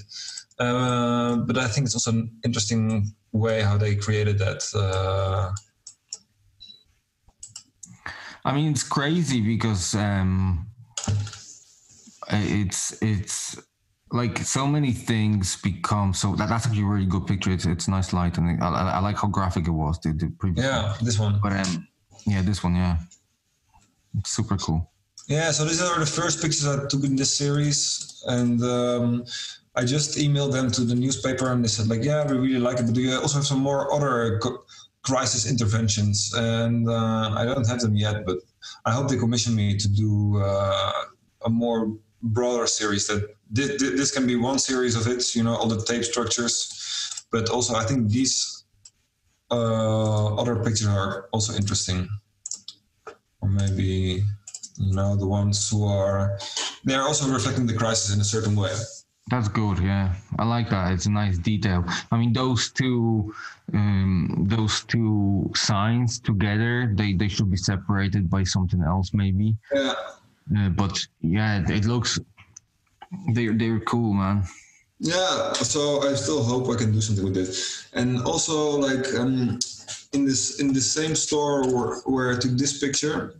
Speaker 3: But I think it's also an interesting way how they created that.
Speaker 1: I mean, it's crazy because it's like so many things become so. That's actually a really good picture. It's nice light, and I like how graphic it was. The previous one.
Speaker 3: This one.
Speaker 1: But this one, it's super cool.
Speaker 3: Yeah, so these are the first pictures I took in this series, and I just emailed them to the newspaper, and they said like, yeah, we really like it, but do you also have some more other crisis interventions? And I don't have them yet, but I hope they commission me to do a more broader series. That this can be one series of it, all the tape structures, but also I think these other pictures are also interesting, or maybe the ones they're also reflecting the crisis in a certain way.
Speaker 1: That's good, yeah. I like that. It's a nice detail. I mean, those two signs together, they should be separated by something else, maybe.
Speaker 3: Yeah.
Speaker 1: But yeah, it looks they're cool, man.
Speaker 3: Yeah. So I still hope I can do something with it. And also, like in the same store where I took this picture,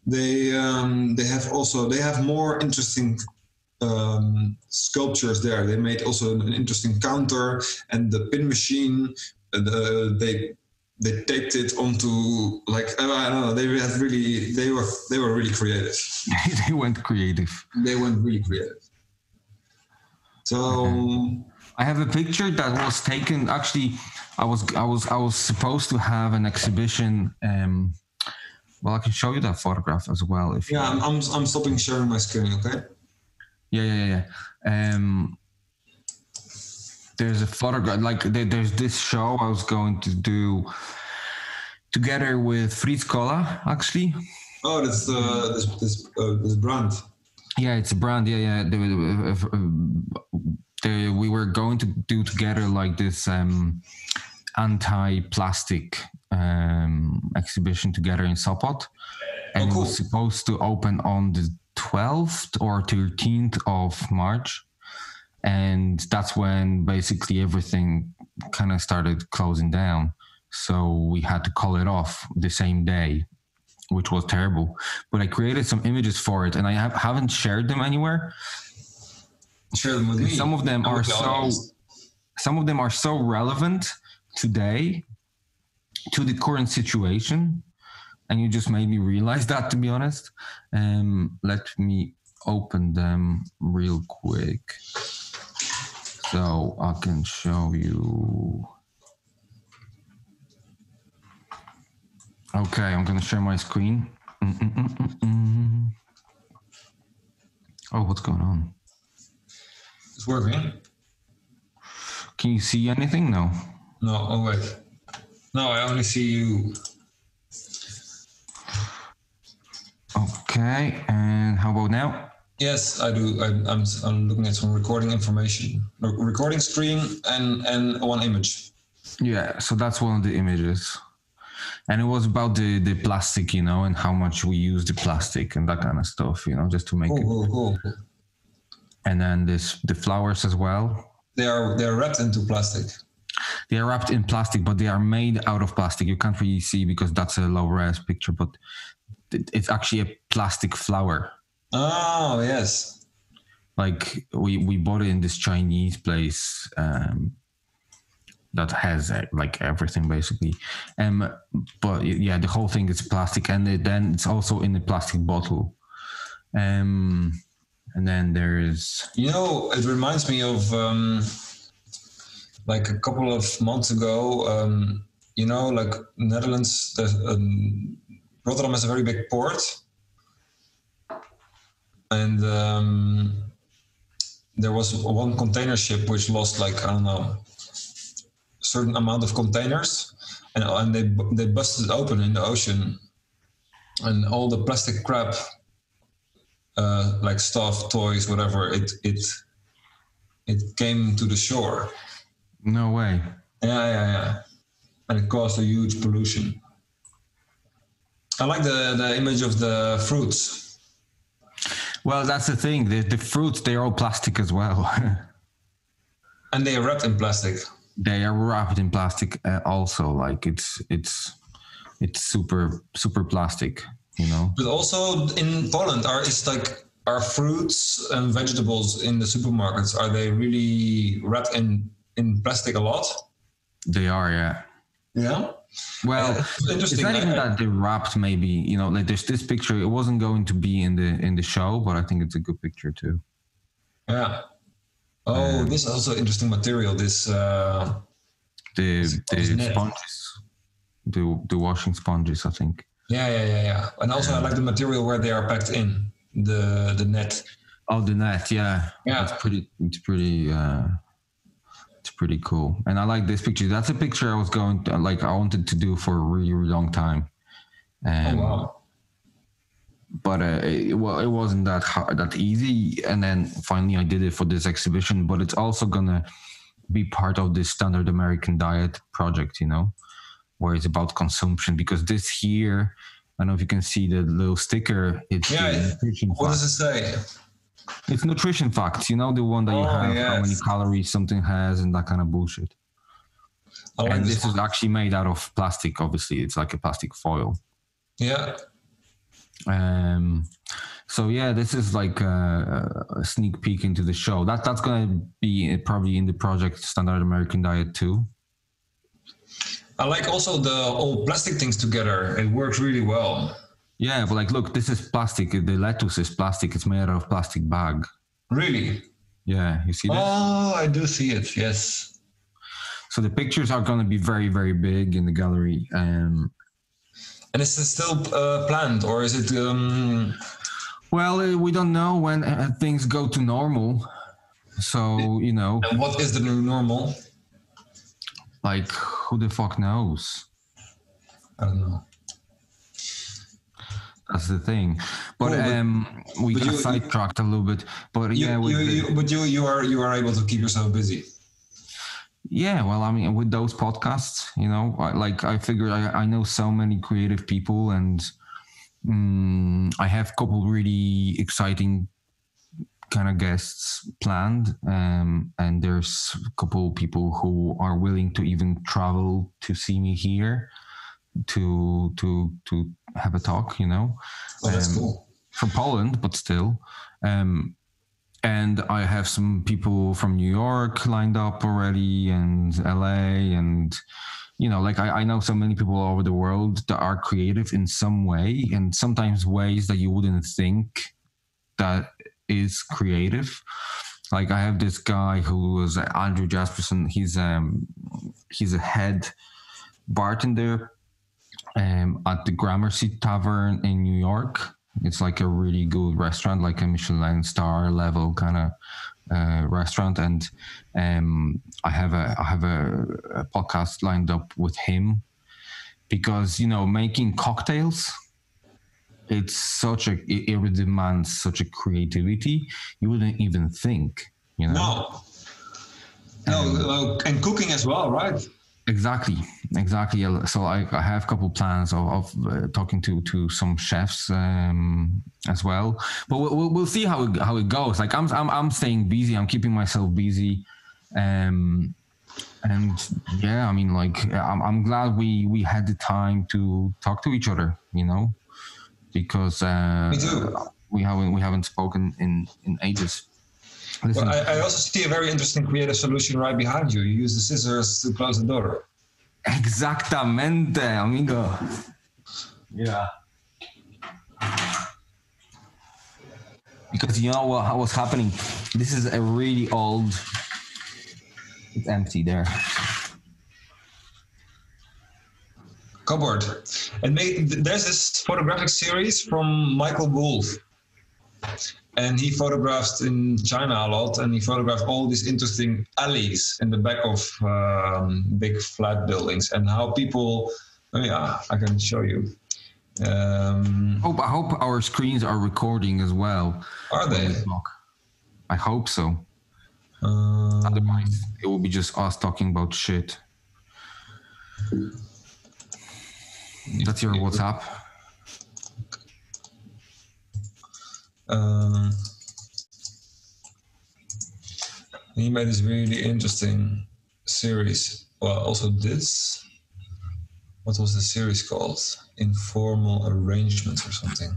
Speaker 3: they have more interesting sculptures there. They made also an interesting counter and the pin machine. They taped it onto I don't know. They were really creative.
Speaker 1: They went creative.
Speaker 3: They went really creative. So
Speaker 1: I have a picture that was taken. Actually, I was supposed to have an exhibition. Well, I can show you that photograph as well.
Speaker 3: I'm stopping sharing my screen. Okay.
Speaker 1: Yeah. There's a photograph. There's this show I was going to do together with Fritz Kolla, actually.
Speaker 3: Oh, that's this brand.
Speaker 1: Yeah, it's a brand. Yeah. We were going to do together like this anti-plastic exhibition together in Sopot, and It was supposed to open on the 12th or 13th of March, and that's when basically everything kind of started closing down, so we had to call it off the same day, which was terrible. But I created some images for it, and I haven't shared them anywhere.
Speaker 3: Share them with me.
Speaker 1: Some of them are so relevant today to the current situation, and you just made me realize that, to be honest. Let me open them real quick so I can show you. Okay, I'm gonna share my screen. Oh, what's going on?
Speaker 3: It's working.
Speaker 1: Can you see anything? No.
Speaker 3: No, oh wait. No, I only see you.
Speaker 1: Okay, and how about now?
Speaker 3: Yes, I do. I'm looking at some recording information, recording screen, and one image.
Speaker 1: Yeah, so that's one of the images, and it was about the plastic, and how much we use the plastic and that kind of stuff, just to make it.
Speaker 3: Cool.
Speaker 1: And then the flowers as well.
Speaker 3: They are wrapped into plastic.
Speaker 1: They are wrapped in plastic, but they are made out of plastic. You can't really see because that's a low-res picture, but it's actually a plastic flower.
Speaker 3: Oh, yes.
Speaker 1: Like we bought it in this Chinese place that has like everything basically. But yeah, the whole thing is plastic, and then it's also in a plastic bottle. And then there's...
Speaker 3: it reminds me of... like a couple of months ago, like Netherlands, Rotterdam has a very big port. And there was one container ship which lost a certain amount of containers. And they busted it open in the ocean. And all the plastic crap, like stuff, toys, whatever, it it came to the shore.
Speaker 1: No way.
Speaker 3: Yeah. And it caused a huge pollution. I like the image of the fruits.
Speaker 1: Well, that's the thing. The fruits, they're all plastic as well.
Speaker 3: And they are wrapped in plastic.
Speaker 1: They are wrapped in plastic also. Like it's super plastic, you know.
Speaker 3: But also in Poland, are fruits and vegetables in the supermarkets, are they really wrapped in plastic a lot?
Speaker 1: They are, yeah.
Speaker 3: Yeah.
Speaker 1: Well, it's not even that they're wrapped. Maybe, you know, like there's this picture. It wasn't going to be in the show, but I think it's a good picture too.
Speaker 3: Yeah. Oh, this is also interesting material. This
Speaker 1: the sponges, the washing sponges, I think.
Speaker 3: Yeah. And also, I like the material where they are packed in the net.
Speaker 1: Oh, the net, yeah. It's pretty cool. And I like this picture. That's a picture I was I wanted to do for a really, really long time.
Speaker 3: Oh, wow.
Speaker 1: But it wasn't that easy. And then finally I did it for this exhibition, but it's also gonna be part of this Standard American Diet project, you know, where it's about consumption, because this here, I don't know if you can see the little sticker. It's
Speaker 3: what does it say?
Speaker 1: It's nutrition facts, you know, the one that you have, how many calories something has and that kind of bullshit. And this is actually made out of plastic, obviously. It's like a plastic foil.
Speaker 3: Yeah.
Speaker 1: So yeah, this is like a sneak peek into the show. That's going to be probably in the project Standard American Diet too.
Speaker 3: I like also the all plastic things together. It works really well.
Speaker 1: Yeah, but like, look, this is plastic. The lettuce is plastic. It's made out of plastic bag.
Speaker 3: Really?
Speaker 1: Yeah, you see that?
Speaker 3: Oh, I do see it, yes.
Speaker 1: So the pictures are going to be very, very big in the gallery. And
Speaker 3: is it still planned, or is it...
Speaker 1: Well, we don't know when things go to normal. So, you know...
Speaker 3: And what is the new normal?
Speaker 1: Like, who the fuck knows?
Speaker 3: I don't know.
Speaker 1: That's the thing. But we got sidetracked a little bit. But
Speaker 3: you are able to keep yourself busy.
Speaker 1: Yeah, well, I mean, with those podcasts, you know, I figured I know so many creative people, and I have a couple really exciting kind of guests planned, and there's a couple people who are willing to even travel to see me here to have a talk, you know.
Speaker 3: Oh, that's cool.
Speaker 1: From Poland, but still. And I have some people from New York lined up already, and LA, and, you know, like I know so many people all over the world that are creative in some way, and sometimes ways that you wouldn't think that is creative. Like I have this guy who was Andrew Jasperson. He's a head bartender at the Gramercy Tavern in New York. It's like a really good restaurant, like a Michelin star level kind of restaurant. And I have a podcast lined up with him, because, you know, making cocktails, it demands such a creativity you wouldn't even think, you know.
Speaker 3: No, and cooking as well, right?
Speaker 1: Exactly. So I have a couple plans of talking to some chefs as well. But we'll see how it goes. Like I'm staying busy. I'm keeping myself busy, and yeah, I mean, like I'm glad we had the time to talk to each other, you know, because
Speaker 3: Me too.
Speaker 1: we haven't spoken in ages.
Speaker 3: Well, I also see a very interesting creative solution right behind you. You use the scissors to close the door.
Speaker 1: Exactamente, amigo. Yeah. Because you know what was happening? This is a really old... It's empty there.
Speaker 3: Cupboard. And there's this photographic series from Michael Wolff. And he photographed in China a lot, and he photographed all these interesting alleys in the back of big flat buildings, and how people, I can show you.
Speaker 1: I hope our screens are recording as well.
Speaker 3: Are they?
Speaker 1: I hope so. Otherwise, it will be just us talking about shit. That's your WhatsApp.
Speaker 3: He made this really interesting series. Well, also this. What was the series called? Informal Arrangements or something.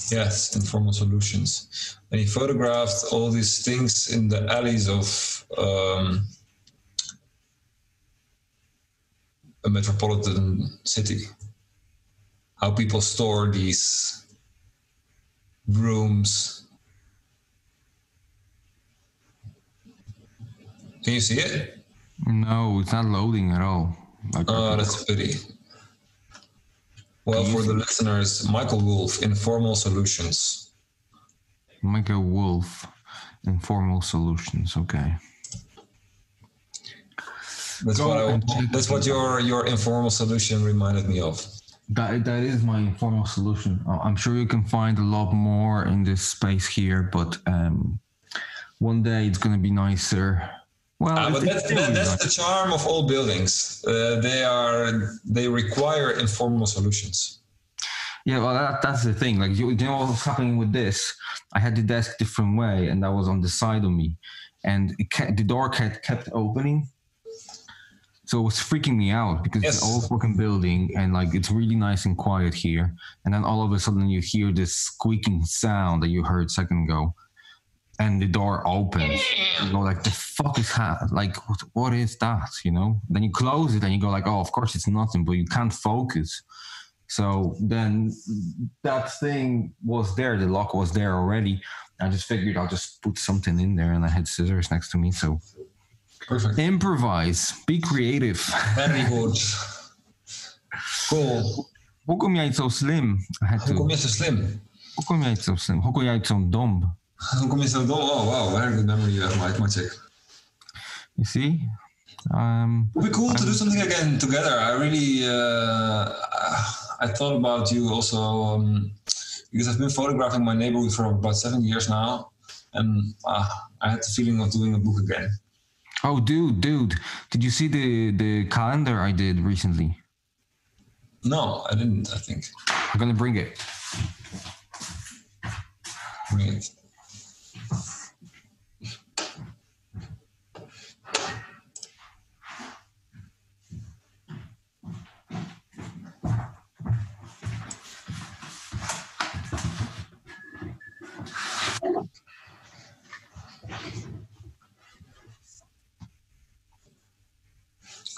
Speaker 3: Yes, Informal Solutions. And he photographed all these things in the alleys of a metropolitan city. How people store these rooms. Can you see it?
Speaker 1: No, it's not loading at all.
Speaker 3: Oh, that's a pity. Well, for the listeners, Michael Wolff, Informal Solutions.
Speaker 1: Michael Wolff, Informal Solutions. Okay.
Speaker 3: That's what your informal solution reminded me of.
Speaker 1: That is my informal solution. I'm sure you can find a lot more in this space here, but one day it's gonna be nicer. Well,
Speaker 3: but that's the charm of all buildings. They require informal solutions.
Speaker 1: Yeah, well, that's the thing. Like, you know what was happening with this? I had the desk different way, and that was on the side of me, and the door kept opening. So it was freaking me out because it's an old fucking building, and like it's really nice and quiet here. And then all of a sudden you hear this squeaking sound that you heard a second ago. And the door opens. You go like, the fuck is that? Like, what is that? You know? Then you close it and you go like, oh, of course it's nothing, but you can't focus. So then that thing was there. The lock was there already. I just figured I'll just put something in there, and I had scissors next to me. So
Speaker 3: perfect.
Speaker 1: Improvise. Be creative.
Speaker 3: Very good. Cool.
Speaker 1: Hoe kom jij zo slim?
Speaker 3: Hoe kom je zo slim?
Speaker 1: Hoe kom jij zo slim? Hoe kom jij zo dom?
Speaker 3: Hoe kom je zo dom? Oh, wow. Very good memory you have, Maciej.
Speaker 1: You see?
Speaker 3: It would be cool to do something again together. I really, I thought about you also because I've been photographing my neighborhood for about 7 years now, and I had the feeling of doing a book again.
Speaker 1: Oh, dude, did you see the calendar I did recently?
Speaker 3: No, I didn't, I think.
Speaker 1: I'm gonna bring it.
Speaker 3: Bring it.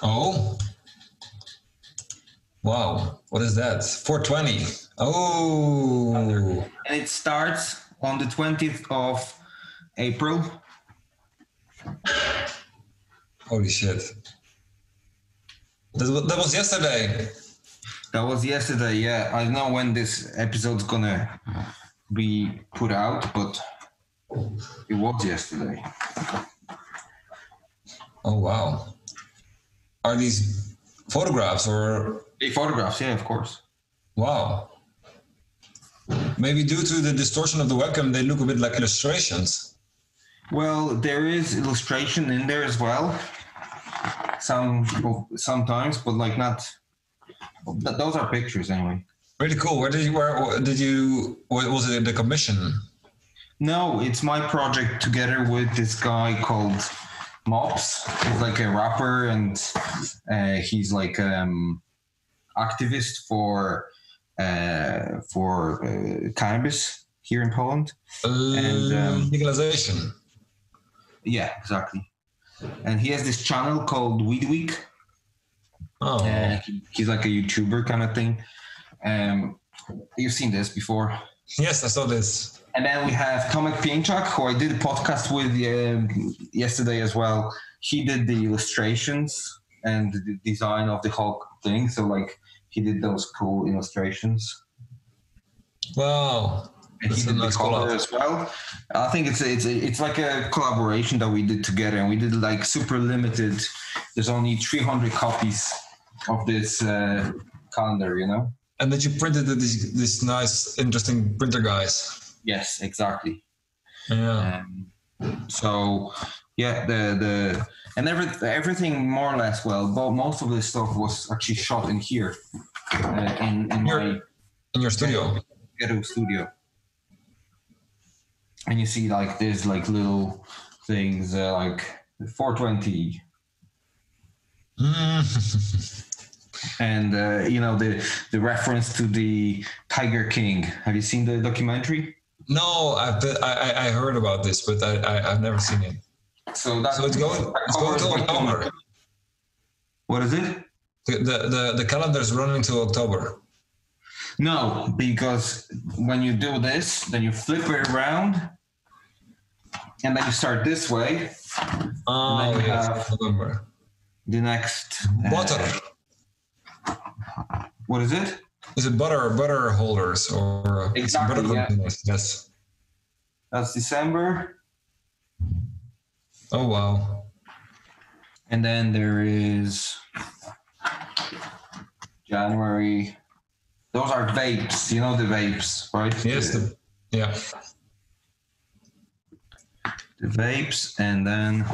Speaker 3: Oh, wow, what is that? 420. Oh.
Speaker 1: And it starts on the 20th of April.
Speaker 3: Holy shit. That was yesterday.
Speaker 1: That was yesterday, yeah. I don't know when this episode's gonna be put out, but it was yesterday.
Speaker 3: Oh, wow. Are these photographs or?
Speaker 1: Photographs, yeah, of course.
Speaker 3: Wow. Maybe due to the distortion of the webcam, they look a bit like illustrations.
Speaker 1: Well, there is illustration in there as well. Sometimes, but like not. Those are pictures anyway.
Speaker 3: Really cool. Where was it the commission?
Speaker 1: No, it's my project together with this guy called Mops. He's like a rapper, and he's like activist for cannabis here in Poland.
Speaker 3: And legalization.
Speaker 1: Yeah, exactly. And he has this channel called Weed Week.
Speaker 3: Oh.
Speaker 1: He's like a YouTuber kind of thing. You've seen this before.
Speaker 3: Yes, I saw this.
Speaker 1: And then we have Tomek Pięciak, who I did a podcast with yesterday as well. He did the illustrations and the design of the whole thing. So like he did those cool illustrations.
Speaker 3: Wow.
Speaker 1: And he did the color as well. I think it's like a collaboration that we did together, and we did like super limited. There's only 300 copies of this calendar, you know. And
Speaker 3: that you printed this nice, interesting printer guys.
Speaker 1: Yes, exactly.
Speaker 3: Yeah.
Speaker 1: So yeah, everything more or less. Well, but most of this stuff was actually shot in here,
Speaker 4: in your studio.
Speaker 1: Ghetto studio. And you see like there's like little things like 420. And the reference to the Tiger King. Have you seen the documentary?
Speaker 4: No, I heard about this, but I've never seen it. So it's going to October.
Speaker 1: What is it?
Speaker 4: The calendar's running to October.
Speaker 1: No, because when you do this, then you flip it around, and then you start this way.
Speaker 4: Oh,
Speaker 1: and then you
Speaker 4: have November.
Speaker 1: The next
Speaker 4: butter.
Speaker 1: What is it?
Speaker 4: Is it butter holders or
Speaker 1: exactly?
Speaker 4: Butter
Speaker 1: containers?
Speaker 4: Yes.
Speaker 1: That's December.
Speaker 4: Oh wow!
Speaker 1: And then there is January. Those are vapes. You know the vapes, right?
Speaker 4: Yes. Yeah.
Speaker 1: The vapes, and then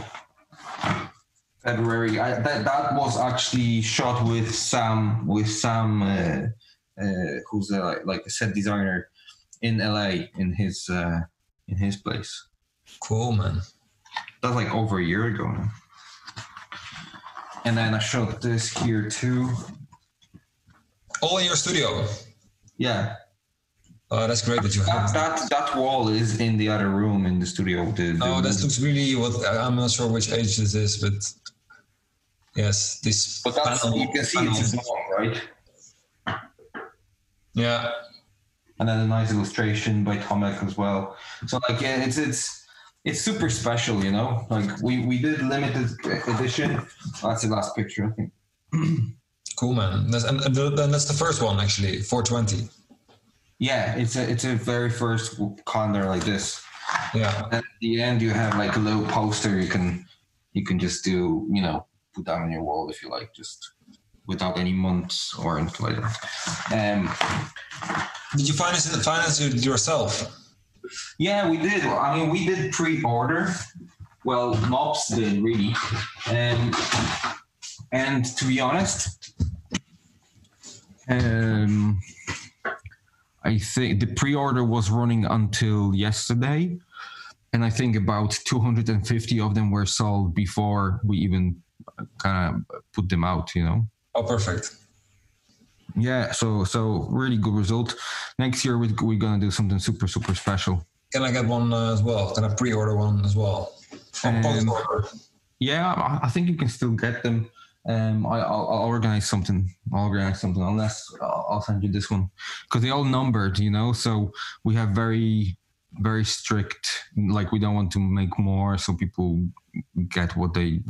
Speaker 1: February. That was actually shot with Sam, who's like a set designer in LA in his place.
Speaker 4: Cool, man.
Speaker 1: That's like over a year ago now. And then I shot this here too.
Speaker 4: All in your studio.
Speaker 1: Yeah.
Speaker 4: That's great that you have
Speaker 1: that wall is in the other room in the studio.
Speaker 4: That looks really I'm not sure which age this is, but yes, this.
Speaker 1: But you can see it's small, right?
Speaker 4: Yeah.
Speaker 1: And then a nice illustration by Tomek as well. So like, yeah, it's super special, you know. Like we did limited edition. That's the last picture, I think.
Speaker 4: Cool, man. Then that's the first one actually, 420.
Speaker 1: Yeah, it's a very first calendar like this.
Speaker 4: Yeah.
Speaker 1: And at the end, you have like a little poster you can just do, put that on your wall if you like, just without any months or anything like that.
Speaker 4: Did you finance it yourself?
Speaker 1: Yeah, we did. I mean, we did pre-order. Well, Mops did really, and to be honest, I think the pre-order was running until yesterday, and I think about 250 of them were sold before we even kind of put them out,
Speaker 4: Oh, perfect.
Speaker 1: Yeah, so really good result. Next year we're gonna do something super, super special.
Speaker 4: Can I get one as well? Can I pre-order one as well?
Speaker 1: Yeah, I think you can still get them. I'll organize something. Unless I'll send you this one because they all numbered, So we have very, very strict. Like we don't want to make more, so people get what they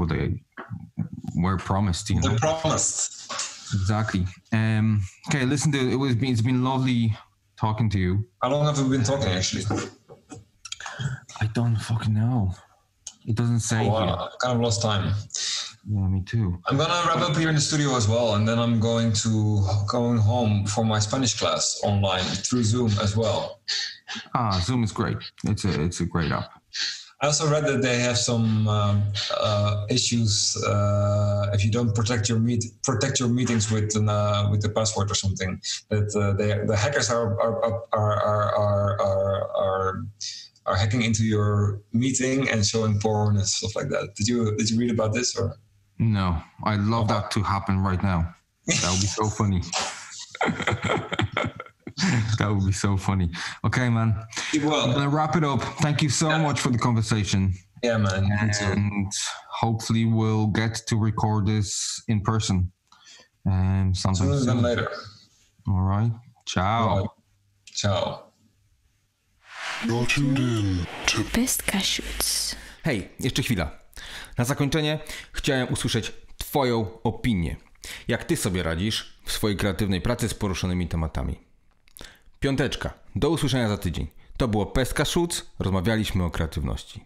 Speaker 1: were promised.
Speaker 4: They're promised.
Speaker 1: Exactly. Okay, listen, dude. It's been lovely talking to you.
Speaker 4: How long have we been talking, actually?
Speaker 1: I don't fucking know. It doesn't say here.
Speaker 4: I kind of lost time.
Speaker 1: Yeah, me too.
Speaker 4: I'm gonna wrap up here in the studio as well, and then I'm going home for my Spanish class online through Zoom as well.
Speaker 1: Zoom is great. It's a great app.
Speaker 4: I also read that they have some issues if you don't protect your meetings with the password or something. That the hackers are hacking into your meeting and showing porn and stuff like that. Did you read about this or?
Speaker 1: No, I'd love that to happen right now. That would be so funny. That would be so funny. Okay, man.
Speaker 4: Well,
Speaker 1: I'm gonna wrap it up. Thank you so much for the conversation.
Speaker 4: Yeah, man.
Speaker 1: And hopefully we'll get to record this in person. And sometime
Speaker 4: sooner than later.
Speaker 1: All right. Ciao.
Speaker 4: Right. Ciao.
Speaker 2: You're tuned in to Pestka Shoots.
Speaker 1: Hej, jeszcze chwila. Na zakończenie chciałem usłyszeć Twoją opinię. Jak Ty sobie radzisz w swojej kreatywnej pracy z poruszonymi tematami? 5. Do usłyszenia za tydzień. To było Pestka Shoots. Rozmawialiśmy o kreatywności.